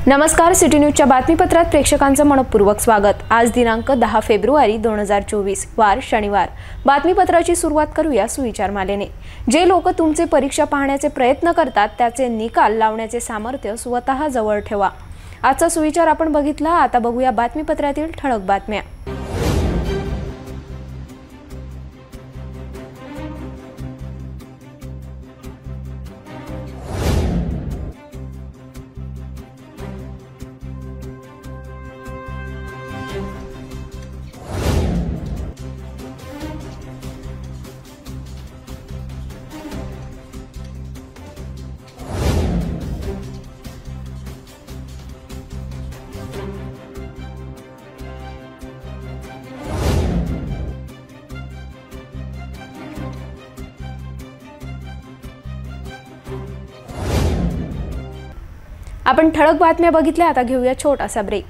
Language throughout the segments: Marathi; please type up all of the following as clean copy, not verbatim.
नमस्कार, सिटी न्यूजच्या बातमीपत्रात प्रेक्षकांचं मनपूर्वक स्वागत। आज दिनांक 10 फेब्रुवारी 2024 वार शनिवार। बातमीपत्राची सुरुवात करूया सुविचारमालेने। जे लोक तुमचे परीक्षा पाहण्याचे प्रयत्न करतात त्याचे निकाल लावण्याचे सामर्थ्य स्वतः जवळ ठेवा। आजचा सुविचार आपण बघितला। आता बघूया बातमीपत्रातील ठळक बातम्या। आपण ठळक बातम्या बघितल्या। आता घेऊया छोटासा ब्रेक।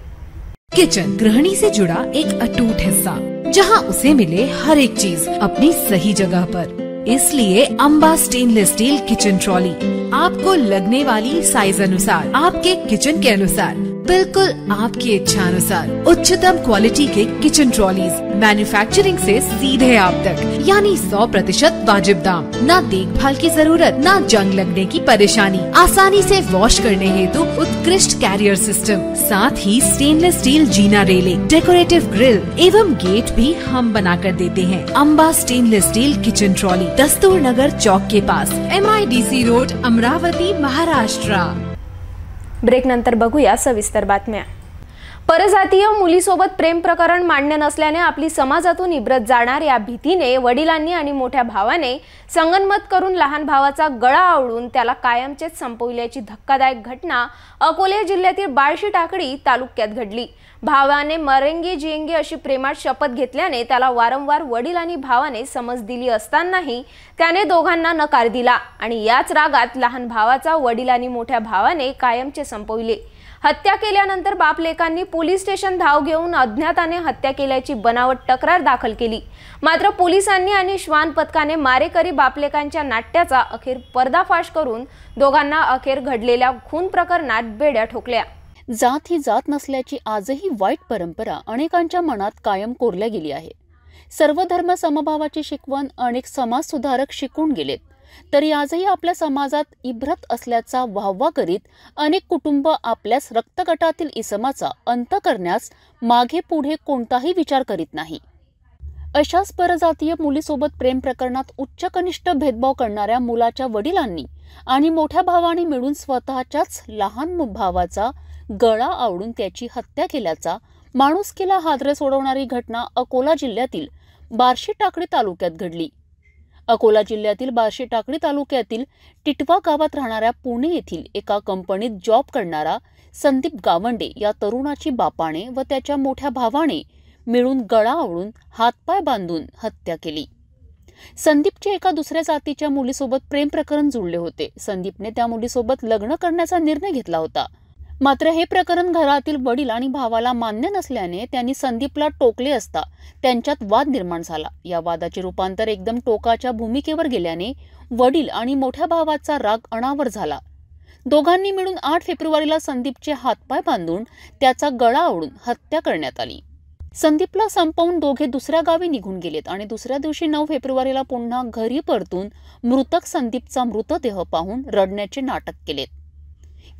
किचन गृहिणी से जुड़ा एक अटूट हिस्सा, जहां उसे मिले हर एक चीज अपनी सही जगह पर। इसलिए Amba stainless steel kitchen trolley आपको लगने वाली साइज अनुसार, आपके किचन के अनुसार, बिल्कुल आपकी इच्छा अनुसार उच्चतम क्वालिटी के किचन ट्रॉलीज मैन्युफैक्चरिंग से सीधे आप तक, यानी 100% वाजिब दाम। ना देखभाल की जरूरत, ना जंग लगने की परेशानी, आसानी से वॉश करने हेतु उत्कृष्ट कैरियर सिस्टम, साथ ही स्टेनलेस स्टील जीना रेलिंग, डेकोरेटिव ग्रिल एवं गेट भी हम बना कर देते हैं। Amba stainless steel kitchen trolley, Dastur Nagar चौक के पास, MIDC road, Amravati, Maharashtra. Break नंतर बघूया सविस्तर बातम्या। परजातीय मुलीसोबत प्रेम प्रकरण मान्य नसल्याने आपली समाजातून इब्रत जाणार या भीतीने वडिलांनी आणि मोठ्या भावाने संगनमत करून लहान भावाचा गळा आवळून त्याला कायमचेच संपविल्याची धक्कादायक घटना अकोले जिल्ह्यातील बार्शी टाकळी तालुक्यात घडली। भावाने मरेंगे जिएंगे अशी प्रेमात शपथ घेतल्याने त्याला वारंवार वडील आणि भावाने समज दिली असतानाही त्याने दोघांना नकार दिला आणि याच रागात लहान भावाचा वडील आणि मोठ्या भावाने कायमचे संपविले। हत्या केल्यानंतर बापलेकांनी पोलीस स्टेशन धाव घेऊन अज्ञाताने हत्या केल्याची बनावट तक्रार दाखल केली। मात्र पोलिसांनी आणि श्वान पथकाने मारेकरी बापलेकांच्या नाट्याचा अखेर पर्दाफाश करून दोघांना अखेर घडलेल्या खून प्रकरणात बेड्या ठोकल्या। जात ही जात नसल्याची आजही वाईट परंपरा अनेकांच्या मनात कायम कोरल्या गेली आहे। सर्व धर्म समभावाची शिकवण अनेक समाजसुधारक शिकून गेलेत, तरी आजही आपल्या समाजात इब्रत असल्याचा वाहवा करीत अनेक कुटुंब आपल्याच रक्तगटातील इसमाचा अंत करण्यास मागे पुढे कोणताही विचार करीत नाही। अशाच परजातीय मुलीसोबत प्रेम प्रकरणात उच्च कनिष्ठ भेदभाव करणाऱ्या मुलाच्या वडिलांनी आणि मोठ्या भावाने मिळून स्वतःच्याच लहान भावाचा गळा आवळून त्याची हत्या केल्याचा माणुसकीला हादरे सोडवणारी घटना अकोला जिल्ह्यातील बार्शी टाकळी तालुक्यात घडली। अकोला जिल्ह्यातील बार्शी टाकळी तालुक्यातील टिटवा गावात राहणाऱ्या पुणे येथील एका कंपनीत जॉब करणारा संदीप गावंडे या तरुणाची बापाने व त्याच्या मोठ्या भावाने मिळून गळा आवळून हातपाय बांधून हत्या केली। संदीपचे एका दुसऱ्या जातीच्या मुलीसोबत प्रेम प्रकरण जुळले होते। संदीपने त्या मुलीसोबत लग्न करण्याचा निर्णय घेतला होता। मात्र हे प्रकरण घरातील वडील आणि भावाला मान्य नसल्याने त्यांनी संदीपला टोकले असता त्यांच्यात वाद निर्माण झाला। या वादाचे रूपांतर एकदम टोकाच्या भूमिकेवर गेल्याने वडील आणि मोठ्या भावाचा राग अनावर झाला। दोघांनी मिळून 8 फेब्रुवारीला संदीपचे हातपाय बांधून त्याचा गळा आवळून हत्या करण्यात आली। संदीपला संपवून दोघे दुसऱ्या गावी निघून गेलेत आणि दुसऱ्या दिवशी 9 फेब्रुवारीला पुन्हा घरी परतून मृतक संदीपचा मृतदेह पाहून रडण्याचे नाटक केलेत।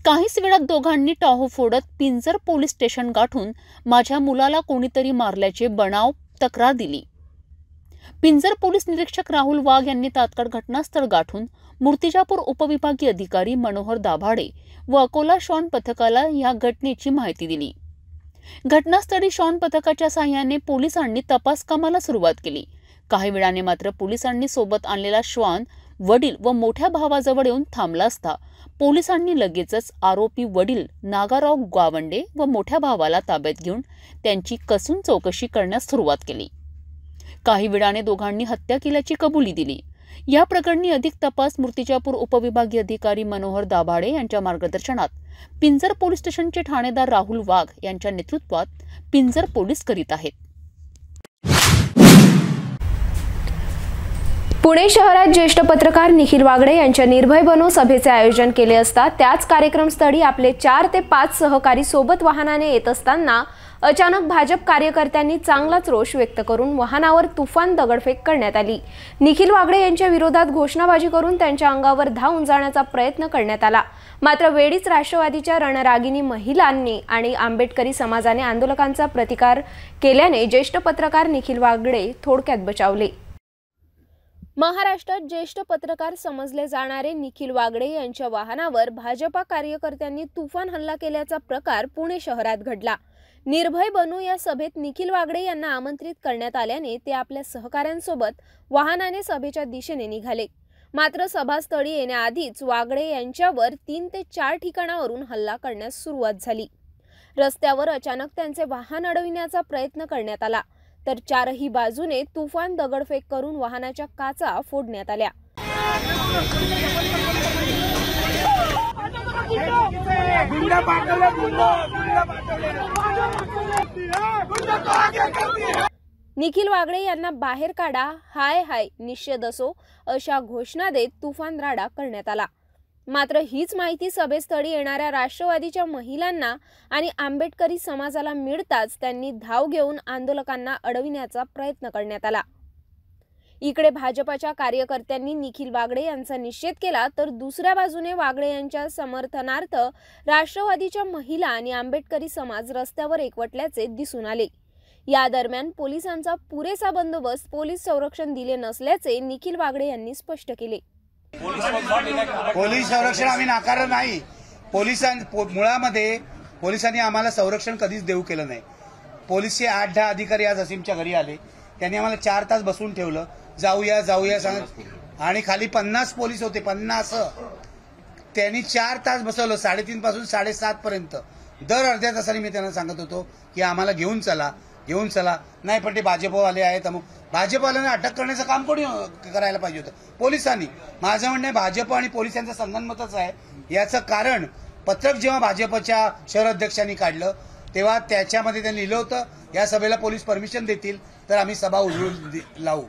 काहीच वेळात दोघांनी टाहो फोडत पिंजर पोलीस स्टेशन गाठून माझ्या मुलाला कोणीतरी मारल्याचे बनाव तक्रार दिली। पिंजर पोलीस निरीक्षक राहुल वाघ यांनी तात्काळ घटनास्थळ गाठून मूर्तिजापूर उपविभागीय अधिकारी मनोहर दाभाडे व अकोला श्वान पथकाला या घटनेची माहिती दिली। घटनास्थळी श्वान पथकाच्या साहाय्याने पोलिसांनी तपास कामाला सुरुवात केली। काही वेळाने मात्र पोलिसांनी सोबत आणलेला श्वान वडील व मोठ्या भावाजवळ येऊन थांबला असता पोलिसांनी लगेचच आरोपी वडील नागाराव गावंडे व मोठ्या भावाला ताब्यात घेऊन त्यांची कसून चौकशी करण्यास सुरुवात केली। काही वेळाने दोघांनी हत्या केल्याची कबुली दिली। या प्रकरणी अधिक तपास मूर्तिजापूर उपविभागीय अधिकारी मनोहर दाभाडे यांच्या मार्गदर्शनात पिंजर पोलीस स्टेशनचे ठाणेदार राहुल वाघ यांच्या नेतृत्वात पिंजर पोलीस करीत आहेत। पुणे शहरात ज्येष्ठ पत्रकार निखिल वागडे यांच्या निर्भय बनो सभेचे आयोजन केले असता त्याच कार्यक्रमस्थळी आपले 4 ते 5 सहकारी सोबत वाहनाने येत असताना अचानक भाजप कार्यकर्त्यांनी चांगलाच रोष व्यक्त करून वाहनावर तुफान दगडफेक करण्यात आली। निखिल वागडे यांच्या विरोधात घोषणाबाजी करून त्यांच्या अंगावर धावून जाण्याचा प्रयत्न करण्यात आला। मात्र वेळीच राष्ट्रवादीच्या रणरागिणी महिलांनी आणि आंबेडकरी समाजाने आंदोलकांचा प्रतिकार केल्याने ज्येष्ठ पत्रकार निखिल वागडे थोडक्यात बचावले। महाराष्ट्रात ज्येष्ठ पत्रकार समजले जाणारे निखिल वागडे यांच्या वाहनावर भाजपा कार्यकर्त्यांनी तुफान हल्ला केल्याचा प्रकार पुणे शहरात घडला। निर्भय बनू या सभेत निखिल वागडे यांना आमंत्रित करण्यात आल्याने ते आपल्या सहकाऱ्यांसोबत वाहनाने सभेच्या दिशेने निघाले। मात्र सभास्थळी येण्याआधीच वागडे यांच्यावर 3 ते 4 ठिकाणावरून हल्ला करण्यास सुरुवात झाली। रस्त्यावर अचानक त्यांचे वाहन अडविण्याचा प्रयत्न करण्यात आला, तर 4ही बाजूने तुफान दगडफेक करून वाहनाच्या काचा फोडण्यात आल्या। निखिल वागडे यांना बाहेर काढा, हाय हाय निषेध असो अशा घोषणा देत तुफान राडा करण्यात आला। मात्र हीच माहिती सभेस्थळी येणाऱ्या राष्ट्रवादीच्या महिलांना आणि आंबेडकरी समाजाला मिळताच त्यांनी धाव घेऊन आंदोलकांना अडविण्याचा प्रयत्न करण्यात आला। इकडे भाजपाच्या कार्यकर्त्यांनी निखिल वागडे यांचा निषेध केला, तर दुसऱ्या बाजूने वागडे यांच्या समर्थनार्थ राष्ट्रवादीच्या महिला आणि आंबेडकरी समाज रस्त्यावर एकवटल्याचे दिसून आले। या दरम्यान पोलिसांचा पुरेसा बंदोबस्त, पोलीस संरक्षण दिले नसल्याचे निखिल वागडे यांनी स्पष्ट केले। पोलीस संरक्षण आम्ही नाकारलं नाही। मुळामध्ये पोलिसांनी आम्हाला संरक्षण कधीच देऊ केलं नाही। पोलीसचे 8-10 अधिकारी आज असीमच्या घरी आले, त्यांनी आम्हाला 4 तास बसून ठेवलं, जाऊया जाऊया सांगत, आणि खाली 50 पोलीस होते, 50। त्यांनी 4 तास बसवलं, 3:30 पासून 7:30 पर्यंत। दर अर्ध्या तासाने मी त्यांना सांगत होतो की आम्हाला घेऊन चला घेऊन चला, नाही पण ते भाजपवाले आहेत, मग भाजपवाल्यांना अटक करण्याचं काम कोणी करायला पाहिजे होतं? पोलिसांनी। माझं म्हणणं भाजप आणि पोलिसांचा संगनमतच आहे। याचं कारण पत्रक जेव्हा भाजपच्या शहर अध्यक्षांनी काढलं तेव्हा त्याच्यामध्ये त्यांनी लिहिलं होतं या सभेला पोलीस परमिशन देतील तर आम्ही सभा उधळून लावू।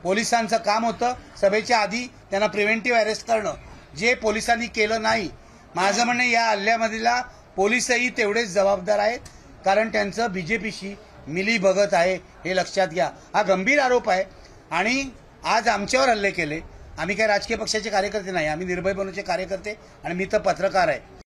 पोलिसांचं काम होतं सभेच्या आधी त्यांना प्रिव्हेंटिव्ह अरेस्ट करणं, जे पोलिसांनी केलं नाही। माझं म्हणणं या हल्ल्यामधला पोलीसही तेवढेच जबाबदार आहेत, कारण त्यांचं बीजेपीशी मिली भगत आहे, हे लक्षात घ्या। हा गंभीर आरोप आहे आणि आज आमच्यावर हल्ले केले। आम्ही काही राजकीय पक्षाचे कार्यकर्ते नाही, आम्ही निर्भय बनूचे कार्यकर्ते आणि मी तर पत्रकार आहे।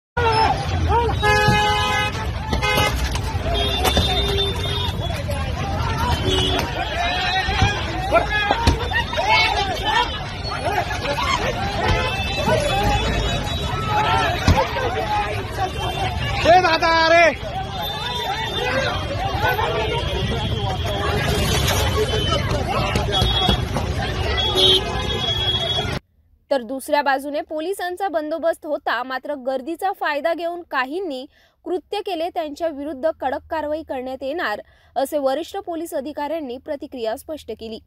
तर दुसऱ्या बाजूने पोलिसांचा बंदोबस्त होता, मात्र गर्दीचा फायदा घेऊन काहींनी कृत्य केले, त्यांच्या विरुद्ध कडक कारवाई करण्यात येणार असे वरिष्ठ पोलीस अधिकाऱ्यांनी प्रतिक्रिया स्पष्ट केली।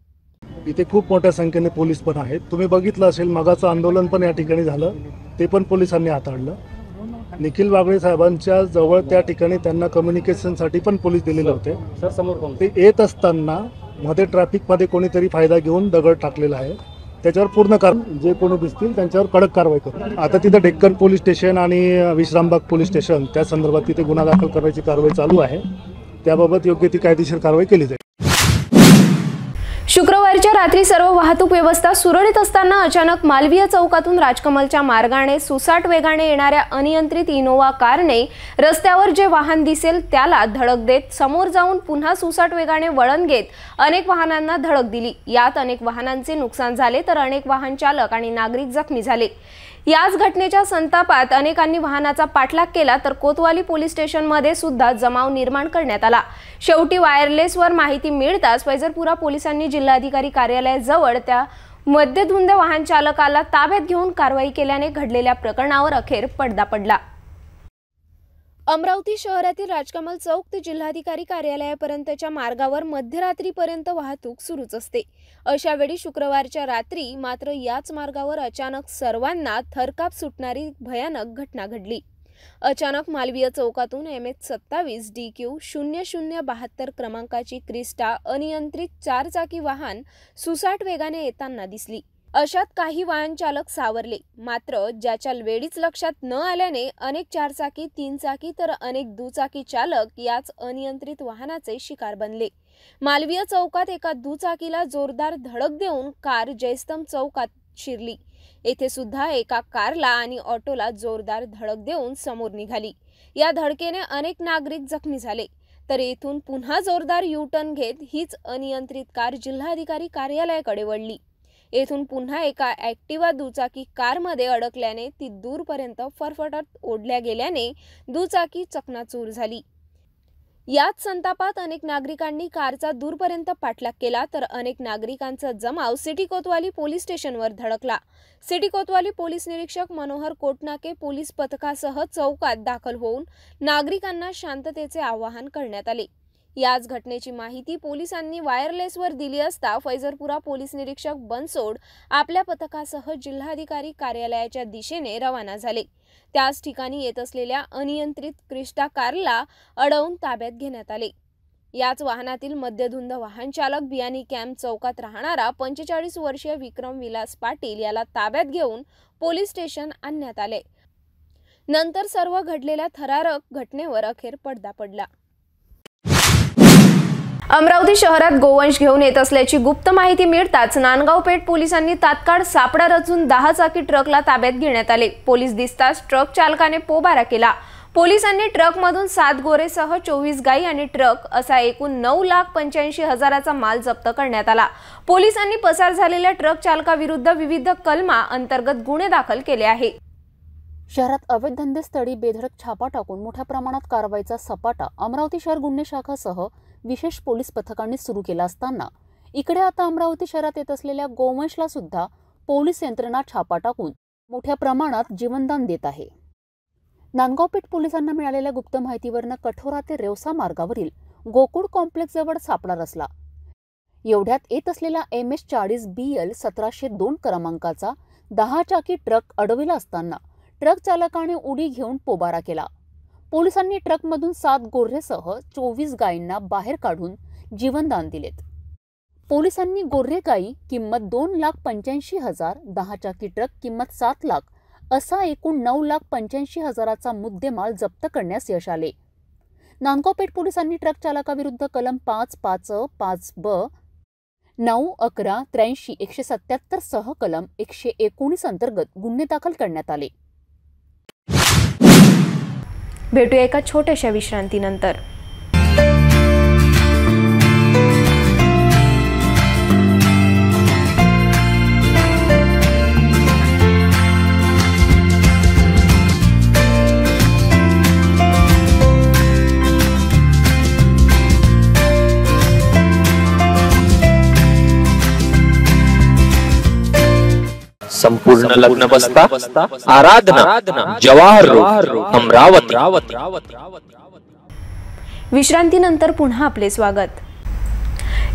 इथे खूप मोठ्या संख्येने पोलीस पण आहेत। तुम्ही बघितलं असेल मगाचं आंदोलन पण या ठिकाणी झालं, ते पण पोलिसांनी हाताळलं। निखिल वागडे साहेबांच्या जवळ त्या ठिकाणी त्यांना कम्युनिकेशनसाठी पण पोलीस दिलेले होते। ते येत असताना मध्ये ट्रॅफिकमध्ये कोणीतरी फायदा घेऊन दगड टाकलेला आहे, त्याच्यावर पूर्ण जे कोणी दिसतील त्यांच्यावर कडक कारवाई करू। आता तिथे डेक्कन पोलीस स्टेशन आणि विश्रामबाग पोलीस स्टेशन त्या संदर्भात तिथे गुन्हा दाखल करण्याची कारवाई चालू आहे, त्याबाबत योग्य ती कायदेशीर कारवाई केली जाईल। शुक्रवारच्या रात्री सर्व वाहतूक व्यवस्था सुरळीत असताना अचानक मालवीय चौकातून राजकमलच्या मार्गाने सुसाट वेगाने येणाऱ्या अनियंत्रित इनोव्हा कारने रस्त्यावर जे वाहन दिसेल त्याला धडक देत समोर जाऊन पुन्हा सुसाट वेगाने वळण घेत अनेक वाहनांना धडक दिली। यात अनेक वाहनांचे नुकसान झाले, तर अनेक वाहन चालक आणि नागरिक जखमी झाले। याच घटनेच्या संतापात अनेकांनी वाहनाचा पाठलाग केला, तर कोतवाली पोलीस स्टेशनमध्ये सुद्धा जमाव निर्माण करण्यात आला। शेवटी वायरलेसवर माहिती मिळताच फैजरपुरा पोलिसांनी जिल्हाधिकारी कार्यालयाजवळ त्या मध्यधुंद वाहन चालकाला ताब्यात घेऊन कारवाई केल्याने घडलेल्या प्रकरणावर अखेर पडदा पडला। अमरावती शहरातील राजकमल चौक ते जिल्हाधिकारी कार्यालयापर्यंतच्या मार्गावर मध्यरात्रीपर्यंत वाहतूक सुरूच असते। अशा वेळी शुक्रवारच्या रात्री मात्र याच मार्गावर अचानक सर्वांना थरकाप सुटणारी भयानक घटना घडली। अचानक मालवीय चौकातून MH27 DQ 0072 क्रमांकाची क्रिस्टा अनियंत्रित 4 चाकी वाहन सुसाट वेगाने येताना दिसली। अशात काही वाहन चालक सावरले, मात्र ज्याच्या वेळीच लक्षात न आल्याने अनेक 4 चाकी 3 चाकी तर अनेक दुचाकी चालक याच अनियंत्रित वाहनाचे शिकार बनले। मालवीय चौकात एका दुचाकीला जोरदार धडक देऊन कार जयस्तंभ चौकात शिरली। येथे सुद्धा एका कारला आणि ऑटोला जोरदार धडक देऊन समोर निघाली। या धडकेने अनेक नागरिक जखमी झाले, तर येथून पुन्हा जोरदार U-टर्न घेत हीच अनियंत्रित कार जिल्हाधिकारी कार्यालयाकडे वळली। येथून पुन्हा एका ॲक्टिवा दुचाकी कारमध्ये अडकल्याने ती दूरपर्यंत फरफटत ओढल्या गेल्याने दुचाकी चकनाचूर झाली। याच संतापात अनेक नागरिकांनी कारचा दूरपर्यंत पाठलाग केला, तर अनेक नागरिकांचा जमाव सिटी कोतवाली पोलीस स्टेशनवर धडकला। सिटी कोतवाली पोलीस निरीक्षक मनोहर कोटनाके पोलीस पथकासह चौकात दाखल होऊन नागरिकांना शांततेचे आवाहन करण्यात आले। याच घटनेची माहिती पोलिसांनी वायरलेसवर दिली असता फैजरपुरा पोलीस निरीक्षक बनसोड आपल्या पथकासह जिल्हाधिकारी कार्यालयाच्या दिशेने रवाना झाले। त्याच ठिकाणी येत असलेल्या अनियंत्रित क्रिस्टा कारला अडवून ताब्यात घेण्यात आले। याच वाहनातील मद्यधुंद वाहन चालक बियाणी कॅम्प चौकात राहणारा 45 वर्षीय विक्रम विलास पाटील याला ताब्यात घेऊन पोलीस स्टेशन आणण्यात आले। नंतर सर्व घडलेल्या थरारक घटनेवर अखेर पडदा पडला। अमरावती शहरात गोवंश घेऊन येत असल्याची गुप्त माहिती मिळताच नांदगाव पेठ पोलिसांनी तात्काळ सापळा रचून 10 चाकी ट्रकला ताब्यात घेण्यात आले। पोलीस दिसताच ट्रक चालकाने पोबारा केला। पोलिसांनी ट्रकमधून 7 गोरेसह 24 गाई आणि ट्रक असा एकूण 9,85,000चा माल जप्त करण्यात आला। पोलिसांनी पसार झालेल्या ट्रक चालकाविरुद्ध विविध कलमा अंतर्गत गुन्हे दाखल केले आहे। शहरात अवैध धंदेस्थळी बेधडक छापा टाकून मोठ्या प्रमाणात कारवाईचा सपाटा अमरावती शहर गुन्हे शाखासह विशेष पोलीस पथकांनी सुरू केला असताना इकडे आता अमरावती शहरात येत असलेल्या गोवंशला सुद्धा पोलीस यंत्रणा छापा टाकून मोठ्या प्रमाणात जीवनदान देत आहे। नांदगाव पेठ पोलिसांना मिळालेल्या गुप्त माहितीवरून कठोरा ते रेवसा मार्गावरील गोकुळ कॉम्प्लेक्स जवळ सापळा रचला। एवढ्यात येत असलेला MH40 BL 1702 क्रमांकाचा 10 चाकी ट्रक अडविला असताना ट्रक चालकाने उडी घेऊन पोबारा केला। पोलिसांनी ट्रकमधून 7 गोऱ्हेसह 24 गायींना बाहेर काढून जीवनदान दिलेत। पोलिसांनी गोऱ्हे गायी किंमत 2,85,000, 10 चाकी ट्रक किंमत 7 लाख असा एकूण 9,85,000चा मुद्देमाल जप्त करण्यास यश आले। नांदगाव पेठ पोलिसांनी ट्रक चालकाविरुद्ध कलम 5.5 5B 9, 11, 83, 177 सह कलम 119 अंतर्गत गुन्हे दाखल करण्यात आले। भेटूया एका छोट्याशा विश्रांतीनंतर। संपूर्ण लग्न बसता आराधना जवाहर रोड अमरावती। विश्रांतीनंतर पुन्हा आपले स्वागत।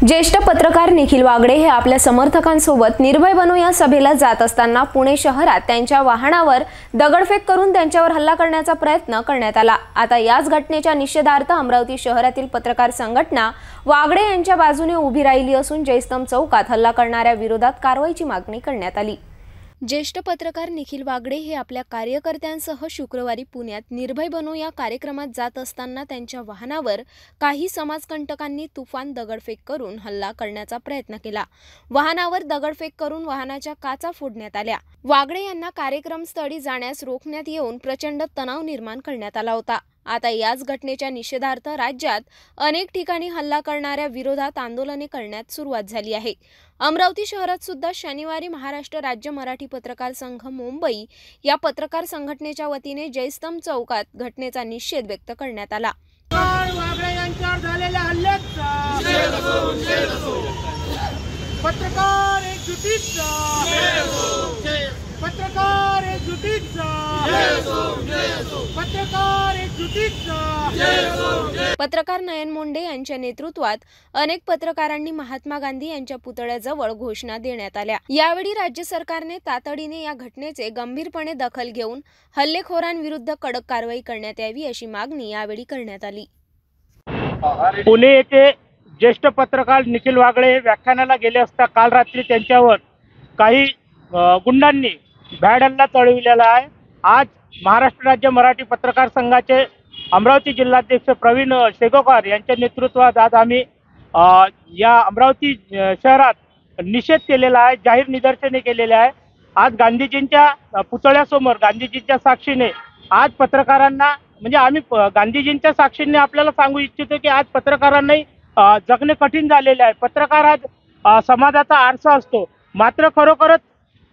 ज्येष्ठ पत्रकार निखिल वागडे हे आपल्या समर्थकांसोबत निर्भय बनू या सभेला जात असताना पुणे शहरात त्यांच्या वाहनावर दगडफेक करून त्यांच्यावर हल्ला करण्याचा प्रयत्न करण्यात आला। आता याच घटनेच्या निषेधार्थ अमरावती शहरातील पत्रकार संघटना वागडे यांच्या बाजूने उभी राहिली असून जयस्तंभ चौकात हल्ला करणाऱ्या विरोधात कारवाईची मागणी करण्यात आली। ज्येष्ठ पत्रकार निखिल वागडे हे आपल्या कार्यकर्त्यांसह शुक्रवारी पुण्यात निर्भय बनू या कार्यक्रमात जात असताना त्यांच्या वाहनावर काही समाजकंटकांनी तुफान दगडफेक करून हल्ला करण्याचा प्रयत्न केला। वाहनावर दगडफेक करून वाहनाच्या काचा फोडण्यात आल्या। वागडे यांना कार्यक्रमस्थळी जाण्यास रोखण्यात येऊन प्रचंड तणाव निर्माण करण्यात आला होता। आता याच घटनेच्या निषेधार्थ राज्यात अनेक ठिकाणी हल्ला करणाऱ्या विरोधात आंदोलने करण्यात सुरुवात झाली आहे। अमरावती शहरात सुद्धा शनिवारी महाराष्ट्र राज्य मराठी पत्रकार संघ मुंबई या पत्रकार संघटनेच्या वतीने जयस्तंभ चौकात घटनेचा निषेध व्यक्त करण्यात आला। वागडे यांच्यावर झालेल्या हल्ल्याचा पत्रकार एकजुटीचा पत्रकार पत्रकार एकजुटीचा पत्रकार एकजुटीचा पत्रकार नयन मुंडे यांच्या नेतृत्वात अनेक पत्रकारांनी महात्मा गांधी यांच्या पुतळ्याजवळ घोषणा देण्यात आल्या। यावेळी राज्य सरकारने तातडीने या घटनेचे गंभीरपणे दखल घेऊन हल्लेखोरांविरुद्ध कडक कारवाई करण्यात यावी अशी मागणी यावेळी करण्यात आली। पुणे येथे ज्येष्ठ पत्रकार निखिल वागळे व्याख्यानाला गेले असता काल रात्री त्यांच्यावर काही गुंडांनी भ्याड हल्ला चढविलेला आहे। आज महाराष्ट्र राज्य मराठी पत्रकार संघाचे अमरावती जिल्हाध्यक्ष प्रवीण शेगोकर यांच्या नेतृत्वात आज आम्ही या अमरावती शहरात निषेध केलेला आहे, जाहीर निदर्शने केलेले आहे। आज गांधीजींच्या पुतळ्यासमोर गांधीजींच्या साक्षीने आज पत्रकारांना म्हणजे आम्ही गांधीजींच्या साक्षीने आपल्याला सांगू इच्छितो की आज पत्रकारांनाही जगणे कठीण झालेले आहे। पत्रकार हा समाजाचा आरसा असतो, मात्र खरोखरच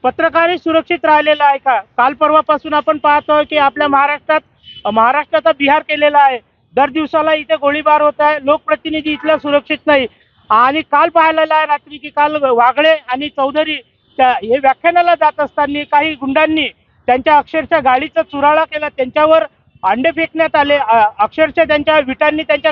पत्रकारही सुरक्षित राहिलेला आहे का? काल परवापासून आपण पाहतोय की आपल्या महाराष्ट्राचा बिहार केलेला आहे। दर दिवसाला इथे गोळीबार होत आहे, लोकप्रतिनिधी इथला सुरक्षित नाही। आणि काल पाहायला आहे रात्री की काल वागळे आणि चौधरी हे व्याख्यानाला जात असताना काही गुंडांनी त्यांच्या अक्षरशः गाडीचा चुराळा केला, त्यांच्यावर अंडे फेकण्यात आले, अक्षरशः त्यांच्या विटांनी त्यांच्या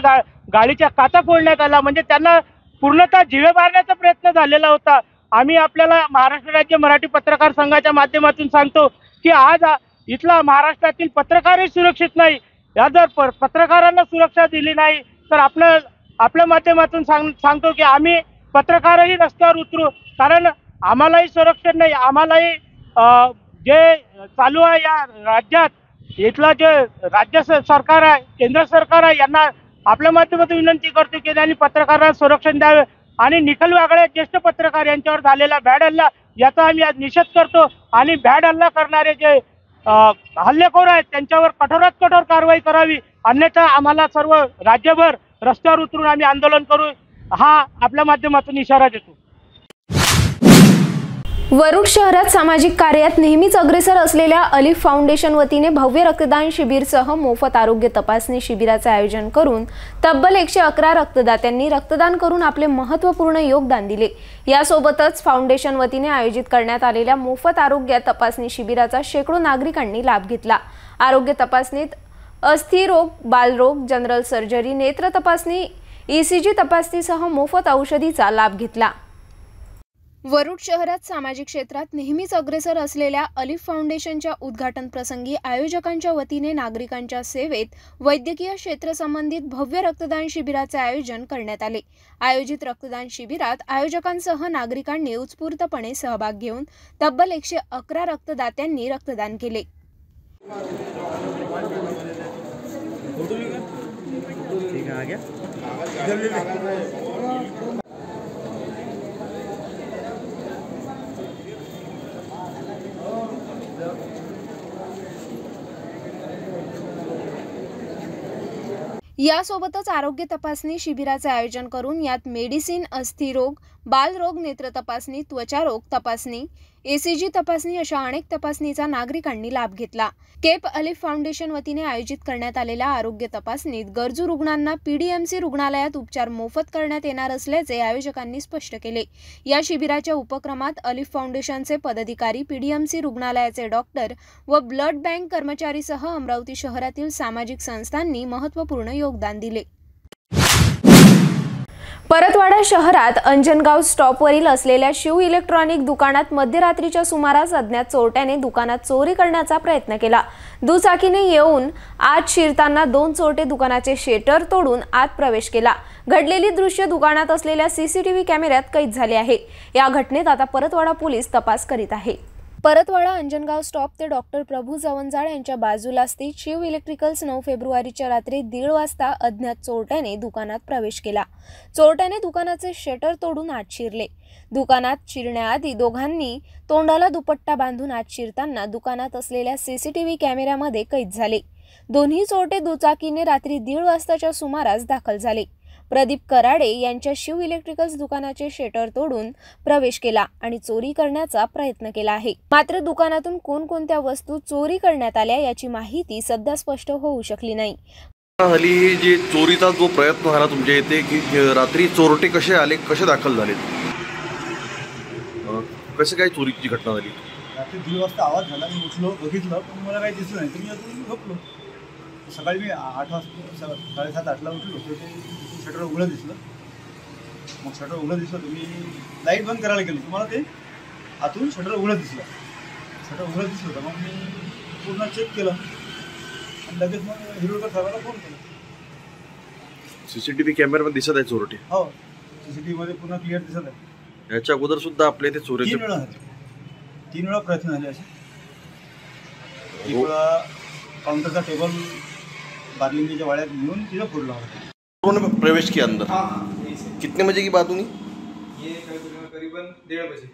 गाडीच्या काचा फोडण्यात आला, म्हणजे त्यांना पूर्णतः जीवे मारण्याचा प्रयत्न झालेला होता। आम्ही आपल्याला महाराष्ट्र राज्य मराठी पत्रकार संघाच्या माध्यमातून सांगतो की आज इथला महाराष्ट्रातील पत्रकारही सुरक्षित नाही। या जर पत्रकारांना सुरक्षा दिली नाही तर आपल्या माध्यमातून सांगतो की आम्ही पत्रकारही रस्त्यावर उतरू, कारण आम्हालाही संरक्षण नाही। आम्हालाही जे चालू आहे या राज्यात इथलं जे राज्य सरकार आहे, केंद्र सरकार आहे, यांना आपल्या माध्यमातून विनंती करतो की त्यांनी पत्रकारांना संरक्षण द्यावे आणि निखिल वागळे ज्येष्ठ पत्रकार यांच्यावर झालेला भ्याड हल्ला याचा आम्ही आज निषेध करतो आणि भ्याड हल्ला करणारे जे हल्लेखोर आहेत त्यांच्यावर कठोरात कठोर कारवाई करावी, अन्यथा आम्हाला सर्व राज्यभर रस्त्यावर उतरून आम्ही आंदोलन करू हा आपल्या माध्यमातून इशारा देतो। वरुड शहरात सामाजिक कार्यात नेहमीच अग्रेसर असलेल्या अलिफ फाउंडेशन वतीने भव्य रक्तदान शिबिरसह मोफत आरोग्य तपासणी शिबिराचे आयोजन करून तब्बल 111 रक्तदात्यांनी रक्तदान करून आपले महत्त्वपूर्ण योगदान दिले। यासोबतच फाउंडेशन वतीने आयोजित करण्यात आलेल्या मोफत आरोग्य तपासणी शिबिराचा शेकडो नागरिकांनी लाभ घेतला। आरोग्य तपासणीत अस्थिरोग, बालरोग, जनरल सर्जरी, नेत्र तपासणी, ECG तपासणीसह मोफत औषधीचा लाभ घेतला। वरुड शहरात सामाजिक क्षेत्रात नेहमीच अग्रेसर असलेल्या अलिफ फाउंडेशनच्या उद्घाटन प्रसंगी आयोजकांच्या वतीने नागरिकांच्या सेवेत वैद्यकीय क्षेत्रासंबंधित भव्य रक्तदान शिबिराचे आयोजन करण्यात आले। आयोजित रक्तदान शिबिरात आयोजकांसह नागरिकांनी उत्स्फूर्तपणे सहभाग घेऊन तब्बल 111 रक्तदात्यांनी रक्तदान केले। यासोबतच आरोग्य तपासणी शिबिराचे आयोजन करून यात मेडिसिन, अस्थिरोग, बालरोग, नेत्र तपासणी, त्वचारोग तपासणी, ECG तपासणी अशा अनेक तपासणीचा नागरिकांनी लाभ घेतला। केप अलिफ फाउंडेशन वतीने आयोजित करण्यात आलेल्या आरोग्य तपासणीत गरजू रुग्णांना PDMC रुग्णालयात उपचार मोफत करण्यात येणार असल्याचे आयोजकांनी स्पष्ट केले। या शिबिराच्या उपक्रमात अलिफ फाउंडेशनचे पदाधिकारी, PDMC रुग्णालयाचे डॉक्टर व ब्लड बँक कर्मचारीसह अमरावती शहरातील सामाजिक संस्थांनी महत्त्वपूर्ण योगदान दिले। परतवाडा शहरात अंजनगाव स्टॉपवरील असलेल्या शिव इलेक्ट्रॉनिक दुकानात मध्यरात्रीच्या सुमारास अज्ञात चोरट्याने दुकानात चोरी करण्याचा प्रयत्न केला। दुचाकीने येऊन आत शिरताना 2 चोरटे दुकानाचे शटर तोडून आत प्रवेश केला। घडलेली दृश्य दुकानात असलेल्या CCTV कॅमेऱ्यात कैद झाले आहे। या घटनेत आता परतवाडा पोलीस तपास करीत आहे। परतवाडा अंजनगाव स्टॉप ते डॉक्टर प्रभू जवंजाळ यांच्या बाजूला स्थित शिव इलेक्ट्रिकल्स 9 फेब्रुवारीच्या रात्री 1:30 वाजता अज्ञात चोरट्याने दुकानात प्रवेश केला। चोरट्याने दुकानाचे शटर तोडून आत शिरले। दुकानात शिरण्याआधी दोघांनी तोंडाला दुपट्टा बांधून आत शिरताना दुकानात असलेल्या CCTV कॅमेऱ्यामध्ये कैद झाले। दोन्ही चोरटे दुचाकीने रात्री 1:30 वाजताच्या सुमारास दाखल झाले। प्रदीप कराडे यांच्या शिव इलेक्ट्रिकल्स दुकानाचे शटर तोडून प्रवेश केला आणि चोरी करण्याचा प्रयत्न केला आहे। मात्र दुकानातून कोणकोणत्या वस्तू चोरी करण्यात आल्या याची माहिती सध्या स्पष्ट होऊ शकली नाही। हल्ली जे चोरीचा जो प्रयत्न झाला तुमच्या इथे की रात्री चोरटे कसे आले, कसे दाखल झाले, कसे काय चोरीची घटना झाली? रात्री 1:30 वाजता आवाज झाला, मी उठलो, बघितलं पण मला काही दिसलं नाही. तर मी अजून झोपलो. सकाळी मी 8 वाजता 7:30-8ला उठलो तर ते शटर उघडं दिसलं. मग शटर उघडं दिसलं तर मी लाईट बंद करायला गेलो, तुम्हाला ते आतून शटर उघडं दिसलं. शटर उघडं दिसलं तर मग मी पूर्ण चेक केलं आणि लगेच मग हिरोकर साहेबाला फोन केला. सीसीटीव्ही कॅमेऱ्यामध्ये दिसत आहे चोरटे? हो, सीसीटीव्ही मध्ये पूर्ण क्लिअर दिसत आहे. याच्या अगोदर सुद्धा आपल्या इथे चोरी 3 वेळा प्रयत्न झाले असे. 1 वेळा काउंटरचा टेबल बार्लिंगच्या वाड्यात घेऊन तिथं फोडला होता. उन्होंने प्रवेश किया अंदर? हाँ. कितने बजे की बात हुई? ये करीबन 1:30 बजे.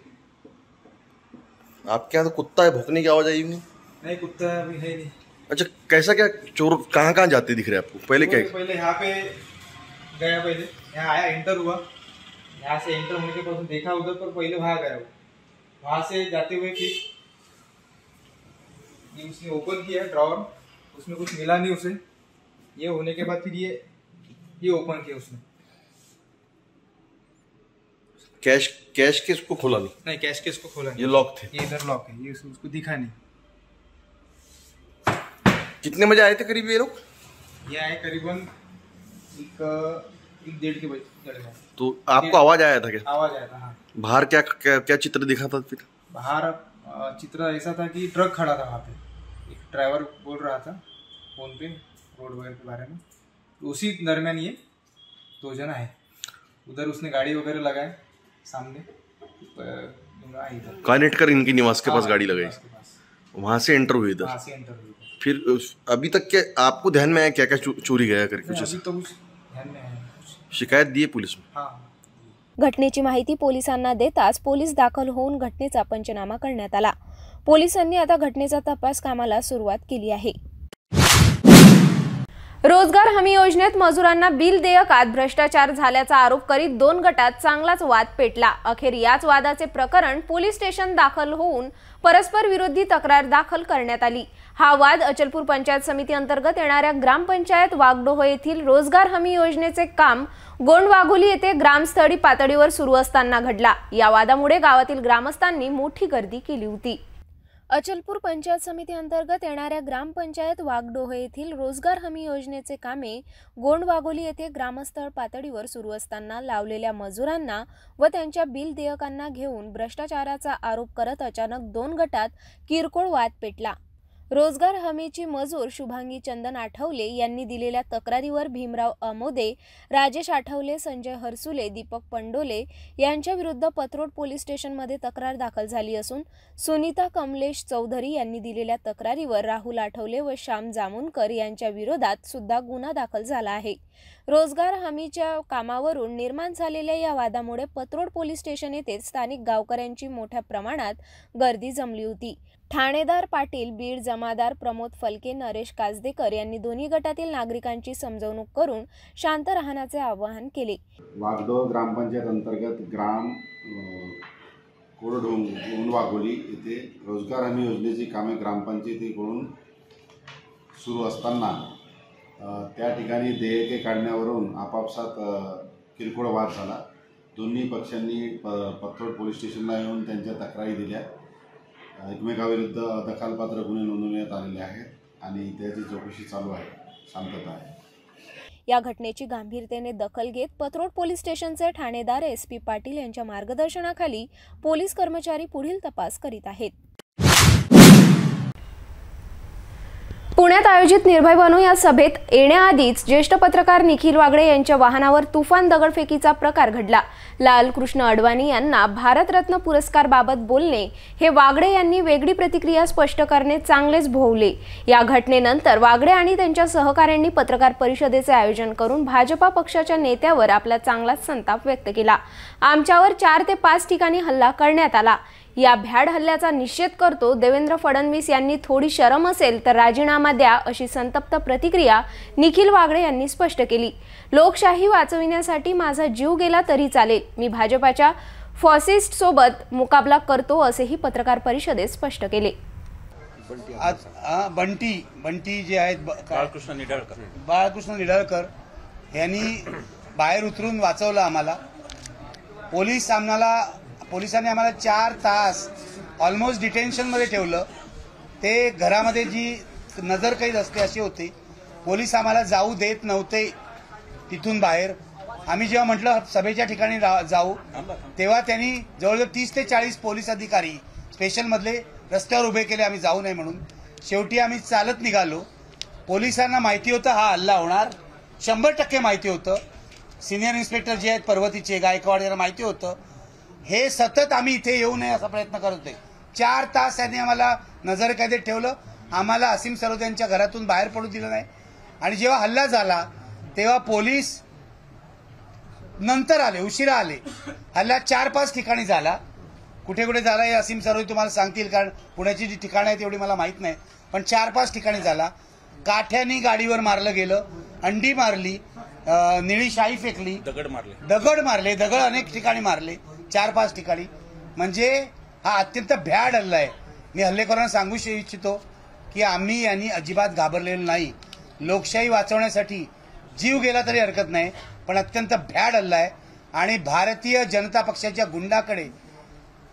आपके यहाँ तो कुत्ता है, भौंकने की आवाज आई नहीं? नहीं, कुत्ता अभी है नहीं. अच्छा, कैसा क्या चोर कहाँ जाते दिख रहे हैं आपको? पहले क्या? पहले यहाँ पे गया, पहले यहाँ आया, एंटर हुआ. यहाँ से एंटर होने के बाद देखा उधर, पर पहले वहाँ गया. वहाँ से जाते हुए फिर ये उसने ओपन किया ड्रॉवर, उसमें कुछ मिला नहीं उसे. ये होने के बाद फिर ये ओपन किया उसने. कैश केस को खोला नहीं? नहीं, कैश केस को खोला नहीं. ये लॉक थे? ये इधर लॉक है, ये उसको दिखा नहीं. कितने बजे आए थे करीब ये लोग? ये आए करीबन 1-1:30 के बजे. तो आपको आवाज आया था क्या? आवाज आया था, हाँ. बाहर क्या चित्र दिखा था फिर? बाहर चित्र ऐसा था कि ट्रक खड़ा था वहाँ पे. एक ड्राइवर बोल रहा था फोन पे रोड वगैरह के बारे में. तो उसी दरमियान ये 2 जन आए उधर. उसने गाड़ी वगैरह लगाए सामने. कानेटकर इनके निवास के पास गाड़ी लगाई, वहां से एंटर हुई इधर. फिर अभी तक क्या आपको ध्यान में आया क्या क्या चोरी गया करके? कुछ अभी तो कुछ ध्यान में आया. शिकायत दी है पुलिस में? हाँ. घटनेची माहिती पोलिसांना देताच पोलीस दाखल होऊन घटनेचा पंचनामा करण्यात आला. पोलिसांनी आता घटनेचा तपास कामाला सुरुवात केली आहे. रोजगार हमी योजनेत मजुरांना बिल देयकात भ्रष्टाचार झाल्याचा आरोप करीत 2 गटात चांगलाच वाद पेटला. अखेर याच वादाचे प्रकरण पोलीस स्टेशन दाखल होऊन परस्पर विरोधी तक्रार दाखल करण्यात आली. हा वाद अचलपूर पंचायत समिती अंतर्गत येणाऱ्या ग्रामपंचायत वागडोह येथील रोजगार हमी योजनेचे काम गोंडवाघोली येथे ग्रामस्थळी पातळीवर सुरू असताना घडला. या वादामुळे गावातील ग्रामस्थांनी मोठी गर्दी केली होती. अचलपूर पंचायत समिती अंतर्गत येणाऱ्या ग्रामपंचायत वागडोह येथील रोजगार हमी योजनेचे कामे गोंडवाघोली येथे ग्रामस्थळ पातळीवर सुरू असताना लावलेल्या मजुरांना व त्यांच्या बिल देयकांना घेऊन भ्रष्टाचाराचा आरोप करत अचानक 2 गटात किरकोळ वाद पेटला. रोजगार हमीची मजूर शुभांगी चंदन आठवले यांनी दिलेल्या तक्रारीवर भीमराव अमोदे, राजेश आठवले, संजय हरसुले, दीपक पंडोले यांच्या विरुद्ध पथरोड पोलीस स्टेशनमध्ये तक्रार दाखल झाली असून सुनीता कमलेश चौधरी यांनी दिलेल्या तक्रारीवर राहुल आठवले व श्याम जामुनकर यांच्या विरोधात सुद्धा गुन्हा दाखल झाला आहे. रोजगार हमीच्या कामावरून निर्माण झालेल्या या वादामुळे पथरोड पोलीस स्टेशन येथे स्थानिक गावकऱ्यांची मोठ्या प्रमाणात गर्दी जमली होती. ठाणेदार पाटील, बीड जमादार प्रमोद फलके, नरेश काजदेकर यांनी दोन्ही गटातील नागरिकांची समजवणूक करून शांत राहण्याचे आवाहन केले. वागडोह ग्रामपंचायत अंतर्गत ग्राम गोंडवाघोली येथे रोजगार हमी योजनेची कामे ग्रामपंचायतीकडून सुरू असताना त्या ठिकाणी देयके काढण्यावरून आपापसात किरकोळ वाद झाला. दोन्ही पक्षांनी पथरोड पोलीस स्टेशनला येऊन त्यांच्या तक्रारी दिल्या. एकमेकाविरुद्ध दखलपात्र गुन्हे नोंदवण्यात आलेले आहेत आणि त्याची चौकशी चालू आहे. शांतता आहे. या घटनेची गांभीर्याने दखल घेत पथरोड पोलीस स्टेशनचे ठाणेदार SP पाटील यांच्या मार्गदर्शनाखाली पोलीस कर्मचारी पुढील तपास करीत आहेत. पुण्यात आयोजित निर्भय बनू या सभेत येण्याआधीच ज्येष्ठ पत्रकार निखिल वागळे यांच्या वाहनावर तुफान दगडफेकीचा प्रकार घडला. लालकृष्ण अडवाणी यांना भारतरत्न पुरस्काराबाबत बोलणे हे वागळे यांनी वेगळी प्रतिक्रिया स्पष्ट करणे चांगलेच भोवले. या घटनेनंतर वागळे आणि त्यांच्या सहकाऱ्यांनी पत्रकार परिषदेचे आयोजन करून भाजपा पक्षाच्या नेत्यावर आपला चांगलाच संताप व्यक्त केला. आमच्यावर 4 ते 5 ठिकाणी हल्ला करण्यात आला. या भ्याड हल्ल्याचा निषेध करतो. देवेंद्र फडणवीस यांनी थोडी शरम असेल तर राजीनामा द्या अशी संतप्त प्रतिक्रिया निखिल वागळे यांनी स्पष्ट केली. लोकशाही वाचविण्यासाठी माझा जीव गेला तरी चालेल. मी भाजपाच्या फॉसिस्ट सोबत मुकाबला करतो असेही पत्रकार परिषदेत स्पष्ट केले. बंटी जे आहेत बाळकृष्ण निडाळकर यांनी बाहेर उतरून वाचवलं आम्हाला. पोलिसांनी आम्हाला 4 तास ऑलमोस्ट डिटेन्शनमध्ये ठेवलं. ते घरामध्ये जी नजरकैद असते अशी होती. पोलीस आम्हाला जाऊ देत नव्हते तिथून बाहेर. आम्ही जेव्हा म्हटलं सभेच्या ठिकाणी जाऊ तेव्हा त्यांनी जवळजवळ 30 ते 40 पोलीस अधिकारी स्पेशलमधले रस्त्यावर उभे केले आम्ही जाऊ नये म्हणून. शेवटी आम्ही चालत निघालो. पोलिसांना माहिती होतं हा हल्ला होणार, 100% माहिती होतं. सिनियर इन्स्पेक्टर जे आहेत पर्वतीचे, गायकवाड यांना माहिती होतं. हे सतत आम्ही इथे येऊ नये असा प्रयत्न करत होते. 4 तास त्यांनी आम्हाला नजरकैदेत ठेवलं. आम्हाला असीम सरोदे यांच्या घरातून बाहेर पडू दिलं नाही. आणि जेव्हा हल्ला झाला तेव्हा पोलीस नंतर आले, उशिरा आले. हल्ला 4-5 ठिकाणी झाला. कुठे कुठे झाला हे असीम सरोदे तुम्हाला सांगतील, कारण पुण्याची जी ठिकाणं आहेत तेवढी मला माहीत नाही. पण 4-5 ठिकाणी झाला. काठ्यानी गाडीवर मारलं गेलं, अंडी मारली, निळी शाई फेकली, दगड मारले, दगड अनेक ठिकाणी मारले, 4-5 ठिकाणी. म्हणजे हा अत्यंत भ्याड हल्ला आहे. मी हल्लेखोरांना सांगू इच्छितो की आम्ही यांनी अजिबात घाबरलेलो नाही. लोकशाही वाचवण्यासाठी जीव गेला तरी हरकत नाही, पण अत्यंत भ्याड हल्ला आहे. आणि भारतीय जनता पक्षाच्या गुंडाकडे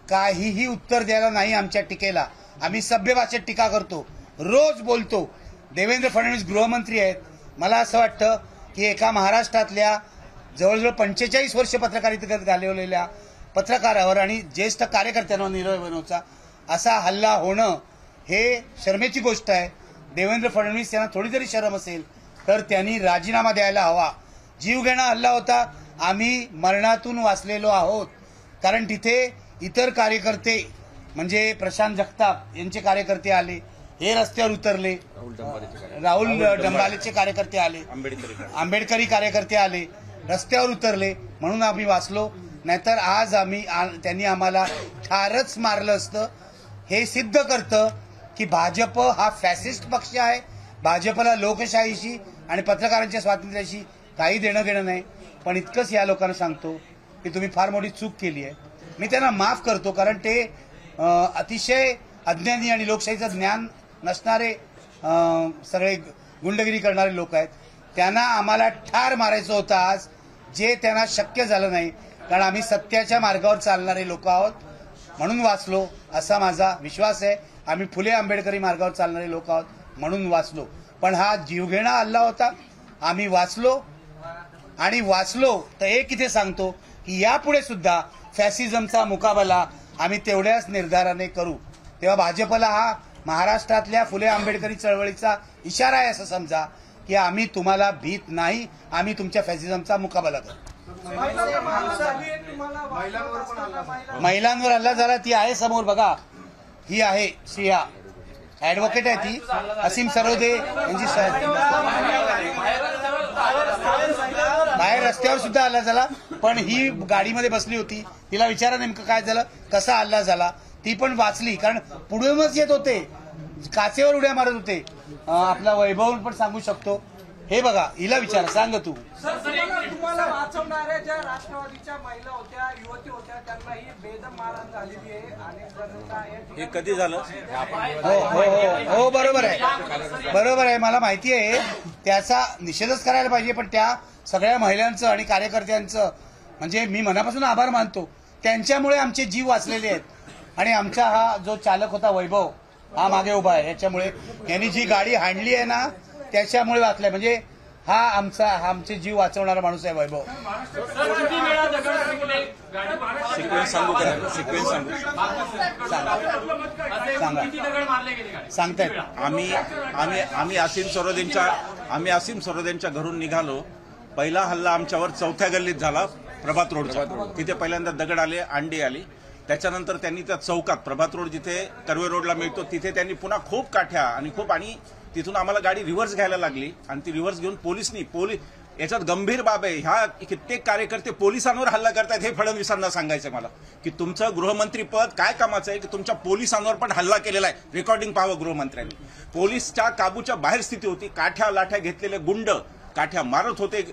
काहीही उत्तर द्यायला नाही आमच्या टीकेला. आम्ही सभ्य भाषेत टीका करतो, रोज बोलतो. देवेंद्र फडणवीस गृहमंत्री आहेत. मला असं वाटतं की एका महाराष्ट्रातल्या जवळजवळ 45 वर्ष पत्रकारितेत घालवलेल्या पत्रकारावर आणि ज्येष्ठ कार्यकर्त्यांवर नीरव बनवचा असा हल्ला होणं हे शर्मेची गोष्ट आहे. देवेंद्र फडणवीस यांना थोडी जरी शरम असेल तर त्यांनी राजीनामा द्यायला हवा. जीवघेणा हल्ला होता. आम्ही मरणातून वाचलेलो आहोत. कारण तिथे इतर कार्यकर्ते म्हणजे प्रशांत जगताप यांचे कार्यकर्ते आले, हे रस्त्यावर उतरले, राहुल डंबालेचे कार्यकर्ते आले, आंबेडकरी कार्यकर्ते आले, रस्त्यावर उतरले, म्हणून आम्ही वाचलो. नाहीतर आज त्यांनी आम्हाला ठारच मारलं असतं. हे सिद्ध करतं की भाजप हा फॅसिस्ट पक्ष आहे. भाजपला लोकशाहीशी आणि पत्रकारांच्या स्वातंत्र्याशी काही देणं घेणं नाही. पण इतकंच या लोकांना सांगतो की तुम्ही फार मोठी चूक केली आहे. मी त्यांना माफ करतो, कारण ते अतिशय अज्ञानी आणि लोकशाहीचं ज्ञान नसणारे सगळे गुंडगिरी करणारे लोक आहेत. त्यांना आम्हाला ठार मारायचं होतं आज, जे त्यांना शक्य झालं नाही. कारण आम्ही सत्याच्या मार्गावर चालणारे लोक आहोत म्हणून वाचलो असा माझा विश्वास आहे. आम्ही फुले आंबेडकरी मार्गावर चालणारे लोक आहोत म्हणून वाचलो. पण हा जीवघेणा हल्ला होता. आम्ही वाचलो आणि वाचलो तर एक इथे सांगतो की यापुढे सुद्धा फॅसिझमचा मुकाबला आम्ही तेवढ्याच निर्धाराने करू. तेव्हा भाजपला हा महाराष्ट्रातल्या फुले आंबेडकरी चळवळीचा इशारा आहे असं समजा की आम्ही तुम्हाला भीत नाही, आम्ही तुमच्या फॅसिझमचा मुकाबला करू. महिलांवर हल्ला झाला, ती आहे समोर बघा, ही आहे श्रिया, ऍडव्होकेट आहे ती, असीम सरोदे यांची बाहेर रस्त्यावर सुद्धा हल्ला झाला. पण ही गाडीमध्ये बसली होती, तिला विचारा नेमकं काय झालं, कसा हल्ला झाला. ती पण वाचली, कारण पुढूनच येत होते, काचेवर उड्या मारत होते. आपला वैभव पण सांगू शकतो. हे बघा, हिला विचारा, सांग तू. तुम्हाला वाचवणाऱ्या ज्या राष्ट्रवादीच्या महिला होत्या, युवती होत्या, त्यांना ही बेदम मारहाण झालेली आहे आणि हे कधी झालं? हो बरोबर आहे, मला माहिती आहे. त्याचा निषेधच करायला पाहिजे. पण त्या सगळ्या महिलांचं आणि कार्यकर्त्यांचं म्हणजे मी मनापासून आभार मानतो. त्यांच्यामुळे आमचे जीव वाचलेले आहेत. आणि आमचा हा जो चालक होता वैभव, हा मागे उभा आहे, याच्यामुळे यांनी जी गाडी हाणली आहे ना त्याच्यामुळे वाचलाय. म्हणजे हा आमचे जीव वाचवणारा माणूस आहे वैभव. सांगतायत. आम्ही असीम सरोदेंच्या घरून निघालो. पहिला हल्ला आमच्यावर 4थ्या गल्लीत झाला, प्रभात रोडचा. तिथे पहिल्यांदा दगड आले, अंडी आली. त्याच्यानंतर त्यांनी त्या चौकात, प्रभात रोड जिथे कर्वे रोडला मिळतो तिथे त्यांनी पुन्हा खूप काठ्या आणि तिथून आम्हाला गाडी रिव्हर्स घ्यायला लागली. आणि ती रिव्हर्स घेऊन पोलीस याच्यात गंभीर बाब आहे. ह्या कित्येक कार्यकर्ते पोलिसांवर हल्ला करतायत. हे फडणवीसांना सांगायचं मला की तुमचं गृहमंत्री पद काय कामाचं आहे की तुमच्या पोलिसांवर पण हल्ला केलेला आहे. रेकॉर्डिंग पाहावं गृहमंत्र्यांनी. पोलीसच्या काबूच्या बाहेर स्थिती होती. काठ्या लाठ्या घेतलेले गुंड काठ्या मारत होते.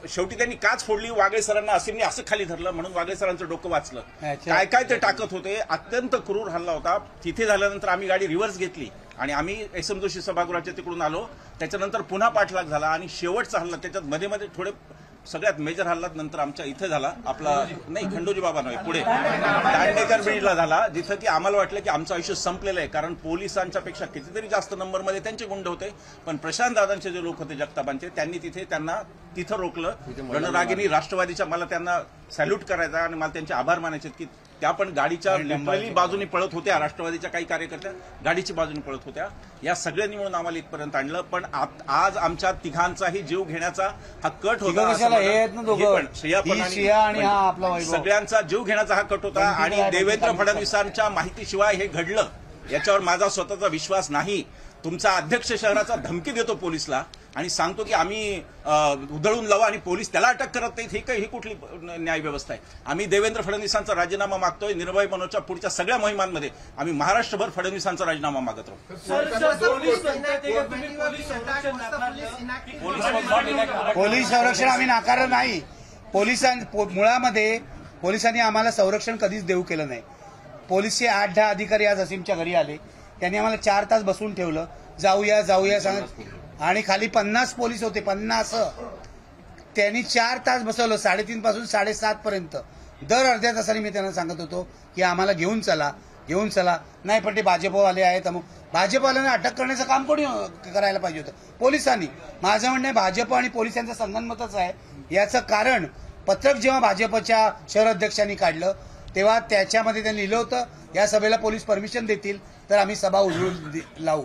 शेवटी त्यांनी काच फोडली. वागळे सरांना असीमने असं खाली धरलं म्हणून वागळे सरांचं डोकं वाचलं. काय ते टाकत होते. अत्यंत क्रूर हल्ला होता. तिथे झाल्यानंतर आम्ही गाडी रिव्हर्स घेतली आणि आम्ही एस.एम. जोशी सभागृहाच्या तिकडून आलो. त्याच्यानंतर पुन्हा पाठलाग झाला आणि शेवटचा हल्ला त्याच्यात मध्ये थोडे सगळ्यात मेजर हल्ला नंतर आमच्या इथे झाला, आपला नाही खंडोजी बाबा नव्हे, पुढे दांडेकर ब्रिजला झाला, जिथं की आम्हाला वाटलं की आमचं आयुष्य संपलेलं आहे, कारण पोलिसांच्या पेक्षा कितीतरी जास्त नंबरमध्ये त्यांचे गुंड होते. पण प्रशांत दादांचे जे लोक होते जगतापांचे, त्यांनी त्यांना तिथं रोखलं. रणरागिनी राष्ट्रवादीच्या मला त्यांना सॅल्यूट करायचा आणि मला त्यांचे आभार मानायचे की त्या पण गाडीच्या लिटरली बाजूनी पळत होत्या. राष्ट्रवादीच्या काही कार्यकर्त्या गाडीची बाजूनी पळत होत्या. या सगळ्यांनी म्हणून आम्हाला इथपर्यंत आणलं. पण आज आमच्या तिघांचाही जीव घेण्याचा हा कट होता. सगळ्यांचा जीव घेण्याचा हा कट होता आणि देवेंद्र फडणवीसांच्या माहितीशिवाय हे घडलं याच्यावर माझा स्वतःचा विश्वास नाही. तुमचा अध्यक्ष शहराचा धमकी देतो पोलिसला आणि सांगतो की आम्ही उधळून लावू आणि पोलीस त्याला अटक करत नाहीत. ही कुठली न्याय व्यवस्था आहे? आम्ही देवेंद्र फडणवीसांचा राजीनामा मागतोय. निर्भय मनोजच्या पुढच्या सगळ्या मोहिमांमध्ये आम्ही महाराष्ट्रभर फडणवीसांचा राजीनामा मागत राहू. पोलीस संरक्षण आम्ही नाकारलं नाही. मुळामध्ये पोलिसांनी आम्हाला संरक्षण कधीच देऊ केलं नाही. पोलीसचे 8-10 अधिकारी आज असीमच्या घरी आले. त्यांनी आम्हाला 4 तास बसून ठेवलं, जाऊया सांगत, आणि खाली 50 पोलीस होते. 50 त्यांनी 4 तास बसवलं, 3:30 पासून 7:30 पर्यंत. दर अर्ध्या तासाने मी त्यांना सांगत होतो की आम्हाला घेऊन चला. नाही पण ते भाजपवाले आहेत. भाजपवाल्यांना अटक करण्याचं काम कोणी करायला पाहिजे होतं? पोलिसांनी. माझं म्हणणं आहे भाजप आणि पोलिसांचं संगनमतच आहे. याचं कारण पत्रक जेव्हा भाजपच्या शहर अध्यक्षांनी काढलं तेव्हा त्याच्यामध्ये त्यांनी लिहिलं होतं या सभेला पोलीस परमिशन देतील तर आम्ही सभा उधळून लावू.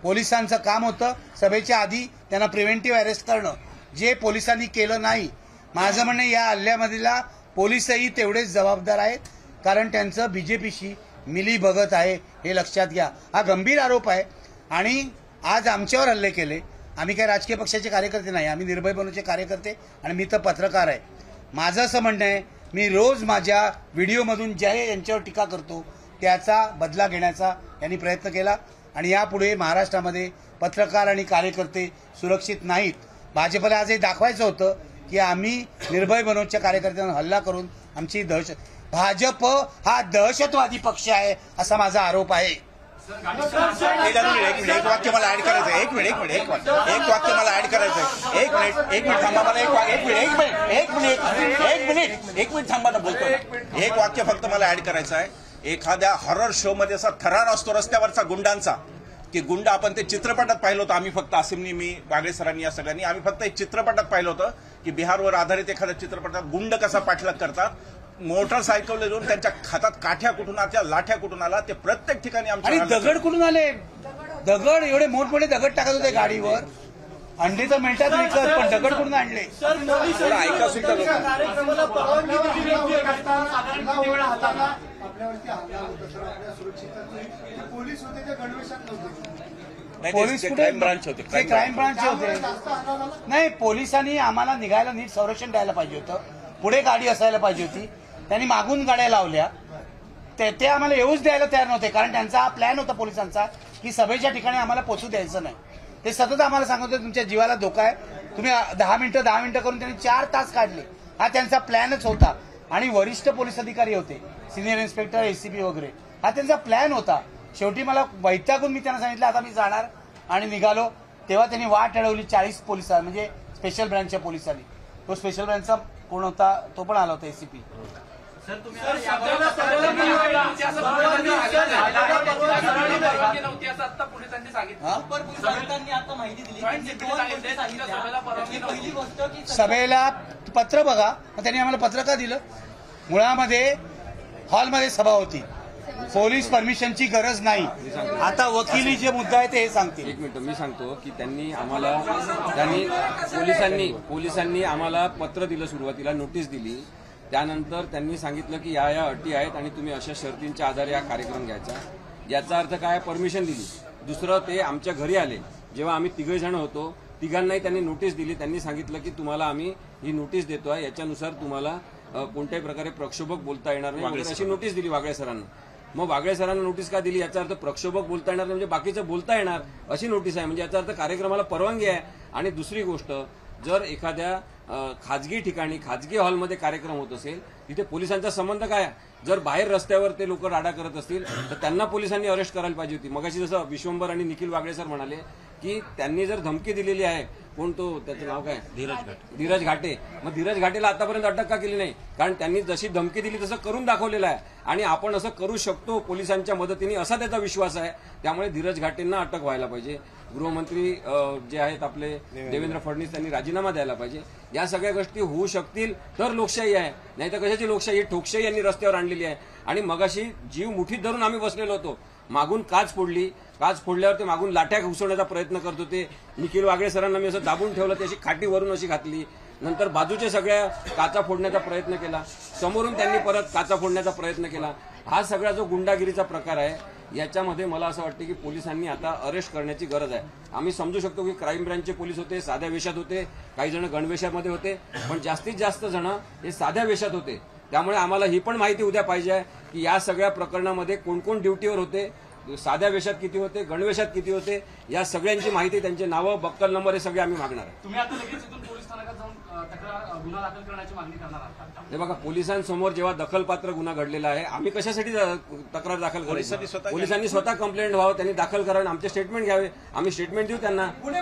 पोलिसांचं काम होतं सभेच्या आधी त्यांना प्रिव्हेंटिव्ह अरेस्ट करणं, जे पोलिसांनी केलं नाही. माझं म्हणणं या हल्ल्यामधला पोलीसही तेवढेच जबाबदार आहेत, कारण त्यांचं बीजेपीशी मिली बघत आहे हे लक्षात घ्या. हा गंभीर आरोप आहे आणि आज आमच्यावर हल्ले केले. आम्ही काही राजकीय पक्षाचे कार्यकर्ते नाही, आम्ही निर्भय बनूचे कार्यकर्ते आणि मी तर पत्रकार आहे. माझं असं म्हणणं आहे मी रोज माझ्या व्हिडिओमधून जे यांच्यावर टीका करतो त्याचा बदला घेण्याचा यांनी प्रयत्न केला आणि यापुढे महाराष्ट्रामध्ये पत्रकार आणि कार्यकर्ते सुरक्षित नाहीत. भाजपला आज हे दाखवायचं होतं की आम्ही निर्भय मनोजच्या कार्यकर्त्यांवर हल्ला करून आमची दहशत. भाजप हा दहशतवादी पक्ष आहे असा माझा आरोप आहे. एक वाक्य मला ऍड करायचं आहे. एक वाक्य मला ऍड करायचं आहे. एक मिनिट थांबा. मला एक मिनिट थांबा ना, बोलतो. एक वाक्य फक्त मला ऍड करायचं आहे. एखाद्या हॉरर शो मध्ये असा थरार असतो रस्त्यावरचा गुंडांचा, की गुंड आपण ते चित्रपटात पाहिलं होतं. आम्ही फक्त आसिमनी, मी, वागळे सरांनी, या सगळ्यांनी आम्ही फक्त एक चित्रपटात पाहिलं होतं की बिहारवर आधारित एखाद्या चित्रपटात गुंड कसा पाठलाग करतात. मोटरसायकल घेऊन त्यांच्या हातात काठ्या कुठून आल्या, लाठ्या कुठून आला, ते प्रत्येक ठिकाणी आमच्या. दगड कुठून आले? दगड एवढे मोठमोठे दगड टाकत होते गाडीवर. अंडी तर मिळतात विकत, पण दगड कुठून आणले? ऐका सुद्धा पोलीस क्राईम ब्रांचचे होते. नाही, पोलिसांनी आम्हाला निघायला नीट संरक्षण द्यायला पाहिजे होतं. पुढे गाडी असायला पाहिजे होती. त्यांनी मागून गाड्या लावल्या. ते आम्हाला येऊच द्यायला तयार नव्हते, कारण त्यांचा हा प्लॅन होता पोलिसांचा की सभेच्या ठिकाणी आम्हाला पोहोचू द्यायचं नाही. ते सतत आम्हाला सांगत होते तुमच्या जीवाला धोका आहे, तुम्ही 10 मिनिटं करून त्यांनी 4 तास काढले. हा त्यांचा प्लॅनच होता. आणि वरिष्ठ पोलीस अधिकारी होते, सिनियर इन्स्पेक्टर, एसीपी वगैरे. हा त्यांचा प्लॅन होता. शेवटी मला वैतागून मी त्यांना सांगितलं आता मी जाणार आणि निघालो. तेव्हा त्यांनी वाट अडवली 40 पोलिसांनी, म्हणजे स्पेशल ब्रँचच्या पोलिसांनी. तो स्पेशल ब्रँचचा कोण होता तो पण आला होता, एसीपी. सभेला पत्र बघा, त्यांनी आम्हाला पत्र का दिलं? मुळामध्ये हॉलमध्ये सभा होती, पोलीस परमिशनची गरज नाही. आता वकिली जे मुद्दा आहे ते हे सांगतील. एक मिनिट मी सांगतो की पोलिसांनी आम्हाला पत्र दिलं, सुरुवातीला नोटीस दिली. त्यानंतर त्यांनी सांगितलं की या अटी आहेत आणि तुम्ही अशा शर्तींच्या आधारे हा कार्यक्रम घ्यायचा. याचा अर्थ काय? परमिशन दिली. दुसरं, ते आमच्या घरी आले जेव्हा आम्ही 3 जण होतो. तिघांनाही त्यांनी नोटीस दिली. त्यांनी सांगितलं की तुम्हाला आम्ही ही नोटीस देतोय, याच्यानुसार तुम्हाला कोणत्याही प्रकारे प्रक्षोभक बोलता येणार नाही अशी नोटीस दिली वागळे सरांना. मग वागळे सरांना नोटीस का दिली? याचा अर्थ प्रक्षोभक बोलता येणार म्हणजे बाकीचं बोलता येणार अशी नोटीस आहे. म्हणजे याचा अर्थ कार्यक्रमाला परवानगी आहे. आणि दुसरी गोष्ट, जर एखाद्या खाजगी ठिकाणी, खाजगी हॉलमध्ये कार्यक्रम होत असेल, तिथे पोलिसांचा संबंध काय? जर बाहेर रस्त्यावर ते लोक राडा करत असतील तर त्यांना पोलिसांनी अरेस्ट करायला पाहिजे होती. मगाशी जसं विश्वंभर आणि निखिल वागळे सर म्हणाले की त्यांनी जर धमकी दिलेली आहे, कोण तो त्याचं नाव काय, धीरज घाटे, मग धीरज घाटेला आतापर्यंत अटक का केली नाही? कारण त्यांनी जशी धमकी दिली तसं करून दाखवलेलं आहे आणि आपण असं करू शकतो पोलिसांच्या मदतीने असा त्याचा विश्वास आहे. त्यामुळे धीरज घाटेंना अटक व्हायला पाहिजे. गृहमंत्री जे आहेत आपले देवेंद्र फडणवीस त्यांनी राजीनामा द्यायला पाहिजे. या सगळ्या गोष्टी होऊ शकतील तर लोकशाही आहे, नाही तर कशाची लोकशाही? ठोकशाही यांनी रस्त्यावर आणलेली आहे. आणि मगाशी जीव मुठीत धरून आम्ही बसलेलो होतो, मागून काच फोडली, काच फोडल्यावर ते मागून लाठ्या घुसवण्याचा प्रयत्न करत होते. निखिल वागळे सरांना मी असं दाबून ठेवलं, त्याची खाटीवरून अशी घातली. नंतर बाजूच्या सगळ्या काचा फोडण्याचा प्रयत्न केला, समोरून त्यांनी परत काचा फोडण्याचा प्रयत्न केला. हा सगळा जो गुंडागिरीचा प्रकार आहे, याच्यामध्ये मला असं वाटतं की पोलिसांनी आता अरेस्ट करण्याची गरज आहे. आम्ही समजू शकतो की क्राईम ब्रँचचे पोलीस होते, साध्या वेशात होते, काही जण गणवेशामध्ये होते, पण जास्तीत जास्त जण हे साध्या वेशात होते. त्यामुळे आम्हाला ही पण माहिती उद्या पाहिजे आहे की या सगळ्या प्रकरणामध्ये कोण कोण ड्युटीवर होते, साध्या वेशात किती होते, गणवेशात किती होते, या सगळ्यांची माहिती, त्यांचे नावं, बक्कल नंबर हे सगळे आम्ही मागणार आहे. तुम्ही आता लगेच इथून पोलीस स्थानकात जाऊन गुन्हा दाखल करण्याची मागणी करणार आहात? हे बघा, पोलिसांसमोर जेव्हा दखलपात्र गुन्हा घडलेला आहे, आम्ही कशासाठी तक्रार दाखल करायची? पोलिसांनी स्वतः कंप्लेंट व्हावं, त्यांनी दाखल करावं, आमचे स्टेटमेंट घ्यावे, आम्ही स्टेटमेंट देऊ त्यांना. Pune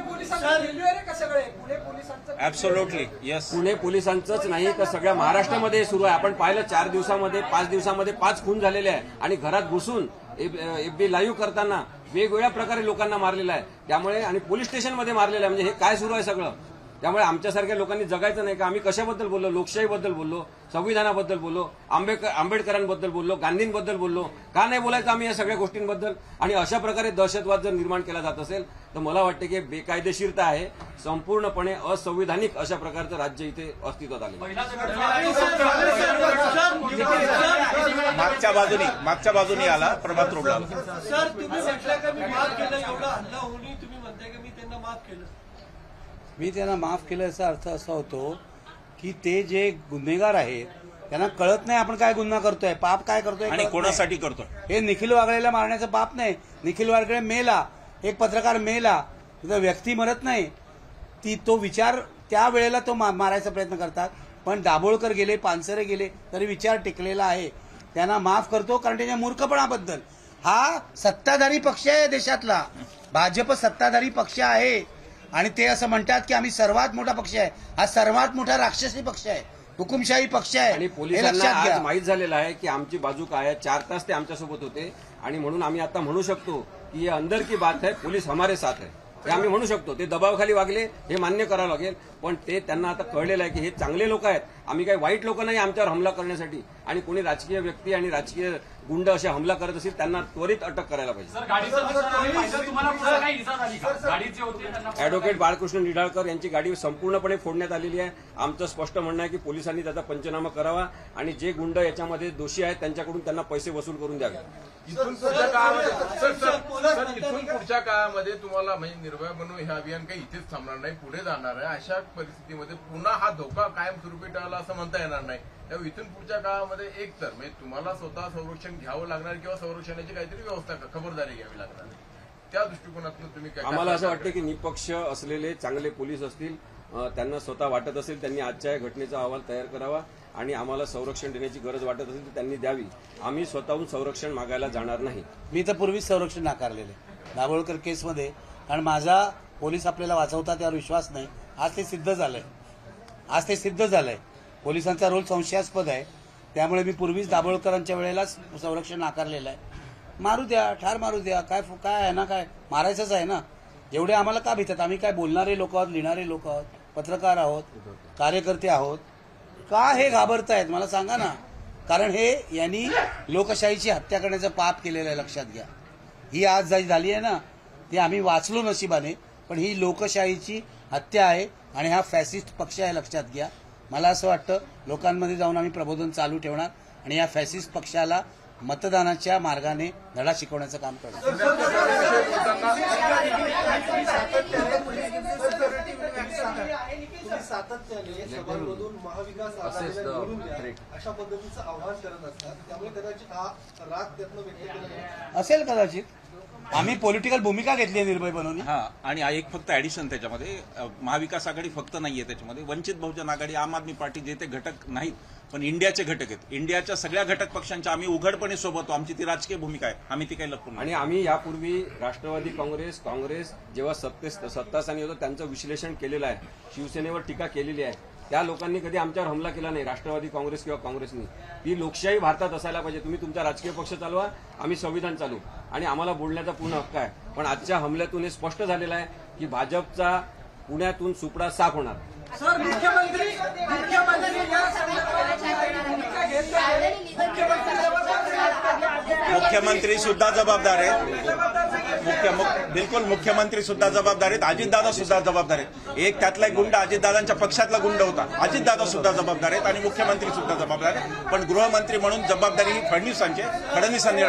absolutely yes. पुणे पोलिसांचंच नाही तर सगळ्या महाराष्ट्रामध्ये सुरू आहे. आपण पाहिलं 4 दिवसामध्ये 5 दिवसामध्ये 5 खून झालेले आहे आणि घरात घुसून एफबी लाईव्ह करताना वेगवेगळ्या प्रकारे लोकांना मारलेलं आहे. त्यामुळे आणि पोलीस स्टेशनमध्ये मारलेलं आहे. म्हणजे हे काय सुरू आहे सगळं? त्यामुळे आमच्यासारख्या लोकांनी जगायचं नाही का? आम्ही कशाबद्दल बोललो? लोकशाहीबद्दल बोललो, संविधानाबद्दल बोललो, आंबेडकरांबद्दल बोललो, गांधींबद्दल बोललो. का नाही बोलायचं आम्ही या सगळ्या गोष्टींबद्दल? आणि अशा प्रकारे दहशतवाद जर निर्माण केला जात असेल तर मला वाटतं की बेकायदेशीरता आहे, संपूर्णपणे असंविधानिक अशा प्रकारचं राज्य इथे अस्तित्वात आले. मागच्या बाजूनी आला प्रभात रोडला. सर, तुम्ही म्हटलं का मी माफ केलं, एवढा हल्ला होऊनही तुम्ही म्हणताय की मी त्यांना माफ केलं? मी त्यांना माफ केलं याचा अर्थ असा होतो की ते जे गुन्हेगार आहेत त्यांना कळत नाही आपण काय गुन्हा करतोय, पाप काय करतोय आणि कोणासाठी करतोय. हे निखिल वागळेला मारण्याचं पाप नाही. निखिल वागळे मेला, एक पत्रकार मेला, तिथं व्यक्ती मरत नाही, ती तो विचार त्या वेळेला तो मारायचा प्रयत्न करतात. पण दाभोळकर गेले, पानसरे गेले तरी विचार टिकलेला आहे. त्यांना माफ करतो कारण त्याच्या मूर्खपणाबद्दल. हा सत्ताधारी पक्ष आहे देशातला, भाजप सत्ताधारी पक्ष आहे आणि ते असं म्हणतात की आम्ही सर्वात मोठा पक्ष आहे. हा सर्वात मोठा राक्षसी पक्ष आहे, हुकुमशाही पक्ष आहे. आणि पोलिसांना आज माहीत झालेलं आहे की आमची बाजू काय आहे. 4 तास ते आमच्यासोबत होते आणि म्हणून आम्ही आता म्हणू शकतो की हे अंदर की बात है, पोलीस हमारे साथ है, हे आम्ही म्हणू शकतो. ते दबावाखाली वागले हे मान्य करावं लागेल, पण ते त्यांना आता कळलेलं आहे की हे चांगले लोक आहेत, आम्ही काही वाईट लोक नाही आमच्यावर हमला करण्यासाठी. आणि कोणी राजकीय व्यक्ती आणि राजकीय गुंड असे हमला करत असतील त्यांना त्वरित अटक करायला पाहिजे. ऍडव्होकेट बाळकृष्ण निढाळकर यांची गाडी संपूर्णपणे फोडण्यात आलेली आहे. आमचं स्पष्ट म्हणणं आहे की पोलिसांनी त्याचा पंचनामा करावा आणि जे गुंड याच्यामध्ये दोषी आहेत त्यांच्याकडून त्यांना पैसे वसूल करून द्यावे. इथून पुढच्या काळामध्ये तुम्हाला म्हणजे निर्भया बनवून हे अभियान काही इथेच थांबणार नाही, पुढे जाणार आहे. अशा परिस्थितीमध्ये पुन्हा हा धोका कायमस्वरूपी टाळला असं म्हणता येणार नाही. त्यामुळे इथून पुढच्या काळामध्ये एक तर म्हणजे तुम्हाला स्वतः संरक्षण घ्यावं लागणार किंवा संरक्षणाची काहीतरी व्यवस्था खबरदारी घ्यावी लागणार. त्या दृष्टिकोनातून तुम्ही काय? आम्हाला असं वाटतं की निपक्ष असलेले चांगले पोलीस असतील, त्यांना स्वतः वाटत असेल त्यांनी आजच्या या घटनेचा अहवाल तयार करावा आणि आम्हाला संरक्षण देण्याची गरज वाटत असेल तर त्यांनी द्यावी. आम्ही स्वतःहून संरक्षण मागायला जाणार नाही. मी तर पूर्वीच संरक्षण नाकारलेलं आहे दाभोळकर केसमध्ये, कारण माझा पोलीस आपल्याला वाचवतात यावर विश्वास नाही. आज ते सिद्ध झालंय. पोलिसांचा रोल संशयास्पद आहे. त्यामुळे मी पूर्वीच दाभोळकरांच्या वेळेलाच संरक्षण नाकारलेलं आहे. मारू द्या, ठार मारू द्या, काय आहे ना, काय मारायचंच आहे ना. एवढे आम्हाला का भीतात? आम्ही काय बोलणारे लोक आहोत, लिहिणारे लोक आहोत, पत्रकार आहोत, कार्यकर्ते आहोत. का हे घाबरतायत मला सांगा ना. कारण हे यांनी लोकशाहीची हत्या करण्याचं पाप केलेलं आहे, लक्षात घ्या. ही आज झाली आहे ना, ती आम्ही वाचलो नशिबाने, पण ही लोकशाहीची हत्या आहे आणि हा फॅसिस्ट पक्ष आहे, लक्षात घ्या. मला असं वाटतं लोकांमध्ये जाऊन आम्ही प्रबोधन चालू ठेवणार आणि या फॅसिस्ट पक्षाला मतदानाच्या मार्गाने धडा शिकवण्याचं काम करणार. सातत्याने सभांमधून महाविकास आघाडीला अशा पद्धतीचं आव्हान करत असतात, त्यामुळे कदाचित हा राग त्यातनं व्यक्त केला असेल कदाचित. आम्ही पॉलिटिकल भूमिका घेतली आहे निर्भय बनवून. हा, आणि एक फक्त ऍडिशन त्याच्यामध्ये, महाविकास आघाडी फक्त नाहीये त्याच्यामध्ये, वंचित बहुजन आघाडी, आम आदमी पार्टी जे ते घटक नाहीत पण इंडियाचे घटक आहेत. इंडियाच्या सगळ्या घटक पक्षांच्या आम्ही उघडपणे सोबत, आमची ती राजकीय भूमिका आहे, आम्ही ती काही लपवून. आणि आम्ही यापूर्वी राष्ट्रवादी काँग्रेस जेव्हा सत्तास्थानी होतं त्यांचं विश्लेषण केलेलं आहे, शिवसेनेवर टीका केलेली आहे. त्या लोकांनी कधी आमच्यावर हमला केला नाही, राष्ट्रवादी काँग्रेस किंवा काँग्रेसनी. ती लोकशाही भारतात असायला पाहिजे. तुम्ही तुमचा राजकीय पक्ष चालवा, आम्ही संविधान चालू, आणि आम्हाला बोलण्याचा पूर्ण हक्क आहे. पण आजच्या हमल्यातून हे स्पष्ट झालेलं आहे की भाजपचा पुण्यातून सुपडा साफ होणार. सर, मुख्यमंत्री सुद्धा जबाबदार आहेत. बिलकुल मुख्यमंत्री सुद्धा जबाबदार आहेत, अजितदादा सुद्धा जबाबदार आहेत. एक त्यातला एक गुंड अजितदादांच्या पक्षातला गुंड होता, अजितदादा सुद्धा जबाबदार आहेत आणि मुख्यमंत्री सुद्धा जबाबदार आहेत. पण गृहमंत्री म्हणून जबाबदारी ही फडणवीसांची, फडणवीसांनी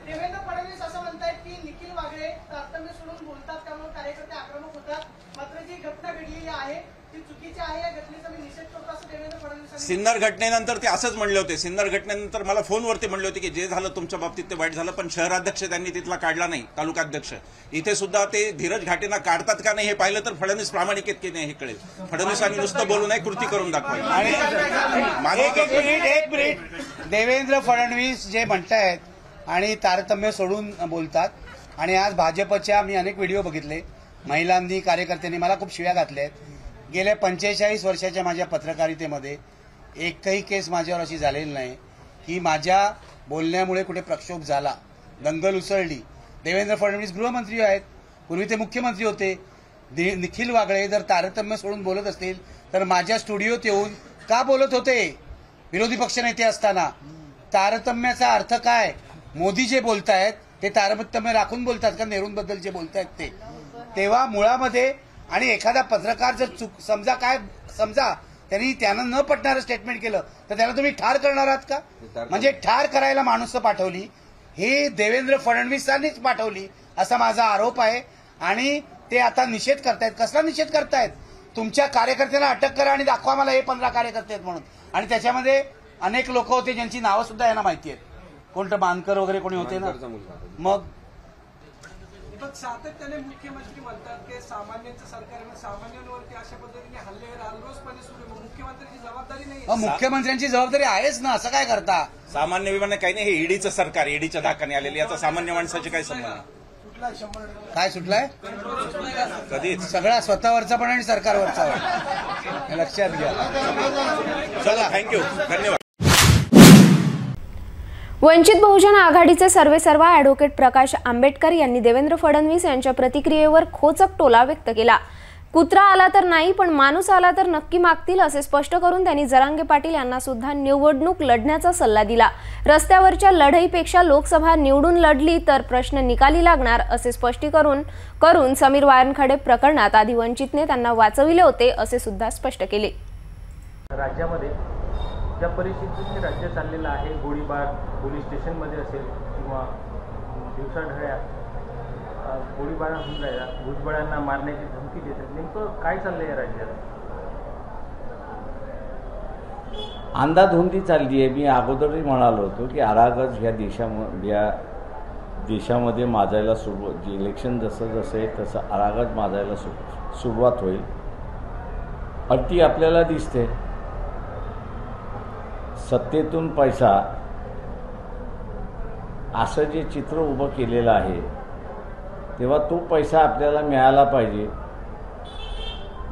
देवेंद्र फडणवीस असं म्हणतात की निखिल वागळे तारतम्य सोडून बोलतात, त्यामुळे कार्यकर्ते आक्रमक होतात. मात्र जी घटना घडलेली आहे ती चुकीची आहे, या घटनेचा मी निषेध करतो असं देवेंद्र फडणवीस. सिन्नर घटनेनंतर ते असंच म्हणले होते. सिन्नर घटनेनंतर मला फोनवरती म्हणले होते की जे झालं तुमच्या बाबतीत ते वाईट झालं, पण शहराध्यक्ष त्यांनी तिथला काढला नाही, तालुकाध्यक्ष. इथे सुद्धा ते धीरज घाटेंना काढतात का नाही हे पाहिलं तर फडणवीस प्रामाणिक आहेत की नाही हे कळेल. फडणवीसांनी नुसतं बोलू नये, कृती करून दाखवायची. एक मिनिट, देवेंद्र फडणवीस जे म्हणतायत आणि तारतम्य सोडून बोलतात, आणि आज भाजपच्या मी अनेक व्हिडिओ बघितले, महिलांनी, कार्यकर्त्यांनी मला खूप शिव्या घातल्या आहेत. गेल्या 45 वर्षाच्या माझ्या पत्रकारितेमध्ये एकही केस माझ्यावर अशी झालेली नाही की माझ्या बोलण्यामुळे कुठे प्रक्षोभ झाला, दंगल उसळली. देवेंद्र फडणवीस गृहमंत्री आहेत, पूर्वी ते मुख्यमंत्री होते. निखिल वागळे जर तारतम्य सोडून बोलत असतील तर माझ्या स्टुडिओत येऊन का बोलत होते विरोधी पक्षनेते असताना? तारतम्याचा अर्थ काय? मोदी जे बोलतायत ते तारतम्य राखून बोलतात का नेहरूंबद्दल जे बोलतायत ते? तेव्हा मुळामध्ये, आणि एखादा पत्रकार जर समजा त्यांनी त्यानं न पटणारं स्टेटमेंट केलं तर त्याला तुम्ही ठार करणार आहात का? म्हणजे ठार करायला माणूस पाठवली ही देवेंद्र फडणवीसांनीच पाठवली असा माझा आरोप आहे. आणि ते आता निषेध करतायत. कसला निषेध करतायत? तुमच्या कार्यकर्त्यांना अटक करा आणि दाखवा मला हे 15 कार्यकर्ते आहेत म्हणून. आणि त्याच्यामध्ये अनेक लोक होते ज्यांची नावं सुद्धा यांना माहिती आहेत. कोणतं मानकर वगैरे कोणी होते ना. मग सातत्याने मुख्यमंत्री म्हणतात की सामान्यांचं सरकार, सामान्यांवरती अशा पद्धतीने हल्ले राजरोसपणे सुरू. मुख्यमंत्र्यांची जबाबदारी नाही? मुख्यमंत्र्यांची जबाबदारी आहेच ना, असं काय करता? सामान्य विमान काही नाही, हे ईडीचं सरकार, ईडीच्या धाकाने आलेली, याचा सामान्य माणसाची काय संबंध? काय सुटलाय? कधीच सगळा स्वतःवरचा पण आणि सरकारवरचा पण, लक्षात घ्या. चला, थँक्यू, धन्यवाद. वंचित बहुजन आघाडीचे सर्वेसर्वा ॲडव्होकेट प्रकाश आंबेडकर यांनी देवेंद्र फडणवीस यांच्या प्रतिक्रियेवर खोचक टोला व्यक्त केला. कुत्रा आला तर नाही पण माणूस आला तर नक्की मागतील असे स्पष्ट करून त्यांनी जरांगे पाटील यांना सुद्धा निवडणूक लढण्याचा सल्ला दिला. रस्त्यावरच्या लढाईपेक्षा लोकसभा निवडून लढली तर प्रश्न निकाली लागणार असे स्पष्टीकरण करून समीर वायनखडे प्रकरणात आधी वंचितने त्यांना वाचविले होते असे सुद्धा स्पष्ट केले. राज्यामध्ये ज्या परिस्थितीत राज्य चाललेलं आहे, गोळीबार पोलीस स्टेशनमध्ये असेल किंवा दिवसाढळ्या गोळीबार होऊन राहिला, भुजबळांना मारण्याची धमकी देतात, नेमकं काय चाललंय या राज्यात? अंधाधुंदी चालली आहे. मी अगोदरही म्हणालो होतो की अरागज या देशामध्ये माजायला सुरुवात, इलेक्शन जसं जसं आहे तसं अरागज माजायला सुरुवात होईल. अटी आपल्याला दिसते. सत्तेतून पैसा असं जे चित्र उभं केलेलं आहे, तेव्हा तो पैसा आपल्याला मिळाला पाहिजे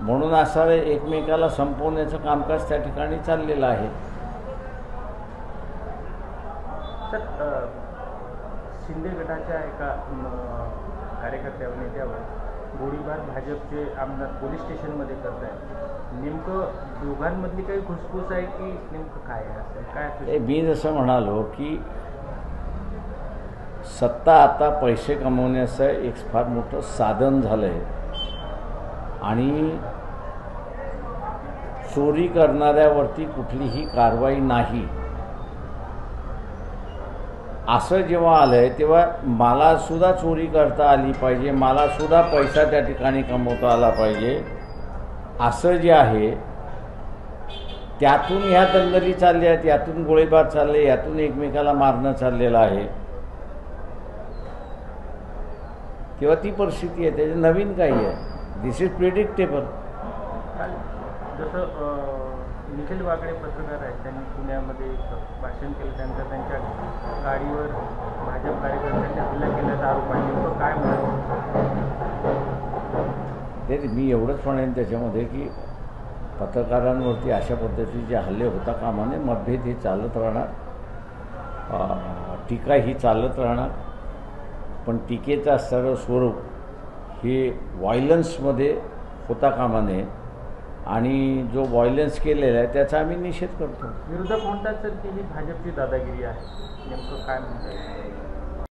म्हणून असं एकमेकाला संपवण्याचं कामकाज त्या ठिकाणी चाललेलं आहे. तर शिंदे गटाच्या एका कार्यकर्त्यावर, नेत्यावर गोळीबार भाजपचे आमदार पोलीस स्टेशनमध्ये करत आहेत. नेमकं दोघांमधली काही घुसघुस आहे की नेमकं काय आहे? काय मी जसं म्हणालो की सत्ता आता पैसे कमवण्याचं एक फार मोठं साधन झालं आहे आणि चोरी करणाऱ्यावरती कुठलीही कारवाई नाही असं जेव्हा आलं आहे तेव्हा मलासुद्धा चोरी करता आली पाहिजे, मलासुद्धा पैसा त्या ठिकाणी कमवता आला पाहिजे असं जे आहे त्यातून ह्या दंगली चालल्या आहेत, यातून गोळीबार चालले, यातून एकमेकाला मारणं चाललेलं आहे, तेव्हा ती परिस्थिती आहे. त्याचे नवीन काही आहे, दिस इज प्रिडिक्टेबल. जसं निखिल वागळे पत्रकार आहेत, त्यांनी पुण्यामध्ये भाषण केलं, त्यानंतर त्यांच्या गाडीवर भाजप कार्यकर्त्यांनी हल्ला केल्याचा आरोप आहे. नेमकं काय म्हणाल? ते मी एवढंच म्हणेन त्याच्यामध्ये की पत्रकारांवरती अशा पद्धतीचे हल्ले होता कामा नये. मतभेद हे चालत राहणार, टीका ही चालत राहणार, पण टीकेचं असणारं स्वरूप हे व्हायलन्समध्ये होता कामा नये आणि जो व्हायलन्स केलेला आहे त्याचा आम्ही निषेध करतो. विरोधक म्हणतात सर की ही भाजपची दादागिरी आहे, नेमकं काय म्हणतात?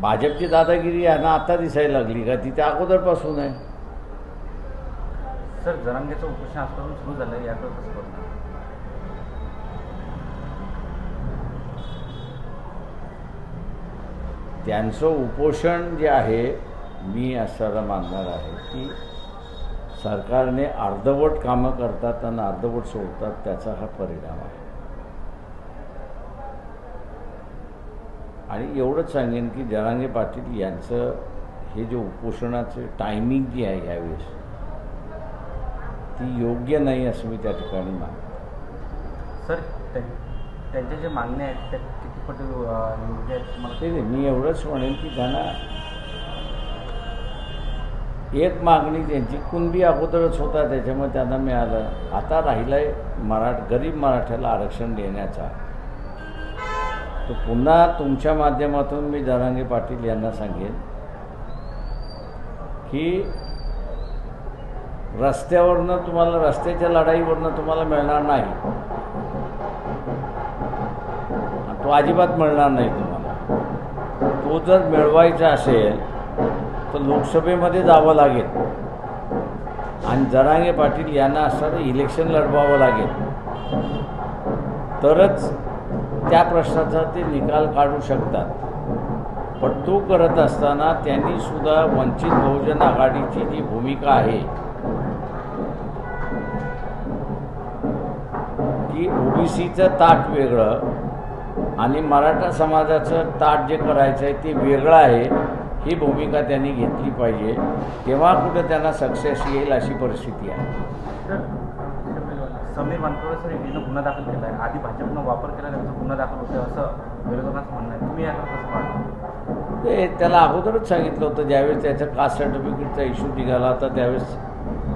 भाजपची दादागिरी आहे ना आता दिसायला लागली का? ती त्या अगोदरपासून आहे. सर जरांगेचं उपोषण आजपासून सुरू झालं, याकडे कसं बघणार? त्यांचं उपोषण जे आहे, मी असं मानणार आहे की सरकारने अर्धवट कामं करतात आणि अर्धवट सोडतात, त्याचा हा परिणाम आहे. आणि एवढंच सांगेन की जरांगे पाटील यांचं हे जे उपोषणाचं टायमिंग जी आहे यावेळेस ती योग्य नाही असं मी त्या ठिकाणी मानतो. सर त्यांच्या जे मागण्या आहेत त्या किती पट योग्य आहेत मला ते मी एवढंच म्हणेन की त्यांना एक मागणी त्यांची कुणबी अगोदरच होता, त्याच्यामुळे त्यांना मिळालं. आता राहिलं आहे गरीब मराठ्याला आरक्षण देण्याचा. तो पुन्हा तुमच्या माध्यमातून मी जरांगे पाटील यांना सांगेन की रस्त्यावरनं तुम्हाला, रस्त्याच्या लढाईवरनं तुम्हाला मिळणार नाही, तो अजिबात मिळणार नाही तुम्हाला. तो जर मिळवायचा असेल तर लोकसभेमध्ये जावं लागेल आणि जरांगे पाटील यांना असं इलेक्शन लढवावं लागेल, तरच त्या प्रश्नाचा ते निकाल काढू शकतात. पण तो करत असताना त्यांनीसुद्धा वंचित बहुजन आघाडीची जी भूमिका आहे की ओबीसीचं ताट वेगळं आणि मराठा समाजाचं ताट जे करायचं आहे ते वेगळं आहे, ही भूमिका त्यांनी घेतली पाहिजे. तेव्हा कुठं त्यांना सक्सेस येईल अशी परिस्थिती आहे. समीर वानखडे सर ईडीनं गुन्हा दाखल केला आहे, आधी भाजपनं वापर केला त्यांचा गुन्हा दाखल होते असं विरोधकांचं म्हणणं आहे. तुम्ही याकडे कसं पाहता? ते त्याला अगोदरच सांगितलं होतं, ज्यावेळेस त्याचं कास्ट सर्टिफिकेटचा इश्यू निघाला होता त्यावेळेस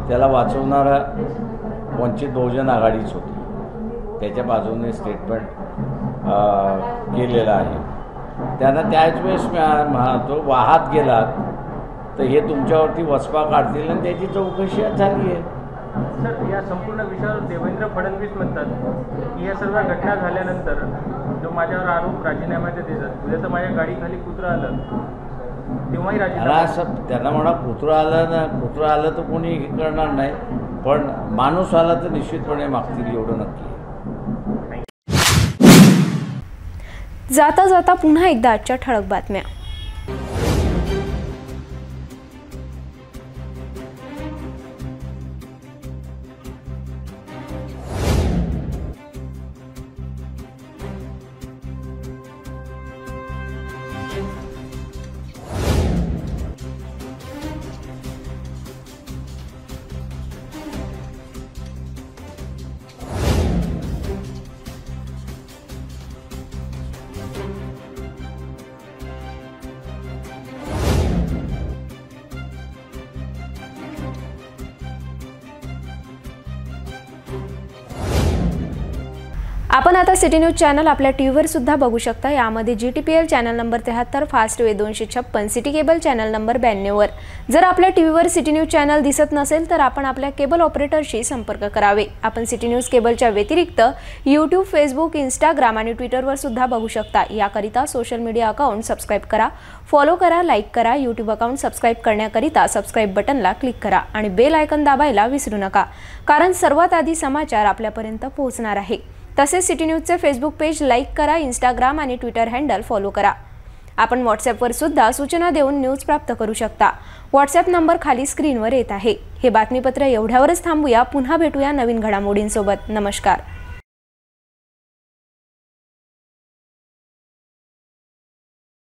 त्याला वाचवणारा वंचित बहुजन आघाडीच होती. त्याच्या बाजूने स्टेटमेंट केलेलं आहे. त्यांना त्याच वेळेस म्हणातो वाहात गेलात तर हे तुमच्यावरती वचपा काढतील आणि त्याची चौकशी झाली आहे. सर या संपूर्ण विषयावर देवेंद्र फडणवीस म्हणतात की या सर्व घटना झाल्यानंतर जो माझ्यावर आरोप राजीनाम्याचे देतात, उद्या तर माझ्या गाडीखाली कुत्रं आलं तेव्हाही राजीनामा. त्यांना म्हणा कुत्रं आलं ना, कुत्रं आलं तर कोणी हे करणार नाही, पण माणूस आला तर निश्चितपणे मागतील, एवढं नक्की. जाता जाता पुन्हा एकदा आजच्या ठळक बातम्या. आपण आता सिटी न्यूज चॅनल आपल्या टीव्हीवर सुद्धा बघू शकता. यामध्ये GTPL channel number 73, fast way 256, city cable channel number 92 वर. जर आपल्या टीव्हीवर सिटी न्यूज चॅनल दिसत नसेल तर आपण आपल्या केबल ऑपरेटरशी संपर्क करावे. आपण सिटी न्यूज केबलच्या व्यतिरिक्त YouTube, Facebook, Instagram आणि ट्विटरवर सुद्धा बघू शकता. याकरिता सोशल मीडिया अकाउंट सबस्क्राइब करा, फॉलो करा, लाईक करा. YouTube अकाउंट सबस्क्राइब करण्याकरिता सबस्क्राइब बटनला क्लिक करा आणि बेल आयकॉन दाबायला विसरू नका, कारण सर्वात आधी समाचार आपल्यापर्यंत पोहोचणार आहे. तसेच सिटी न्यूजचे फेसबुक पेज लाईक करा, इंस्टाग्राम आणि ट्विटर हँडल फॉलो करा. आपण व्हॉट्सॲपवर सुद्धा सूचना देऊन न्यूज प्राप्त करू शकता। व्हॉट्सॲप नंबर खाली स्क्रीनवर येत आहे। हे बातमीपत्र एवढ्यावरच थांबूया। पुन्हा भेटूया नवीन घडामोडींसोबत। नमस्कार।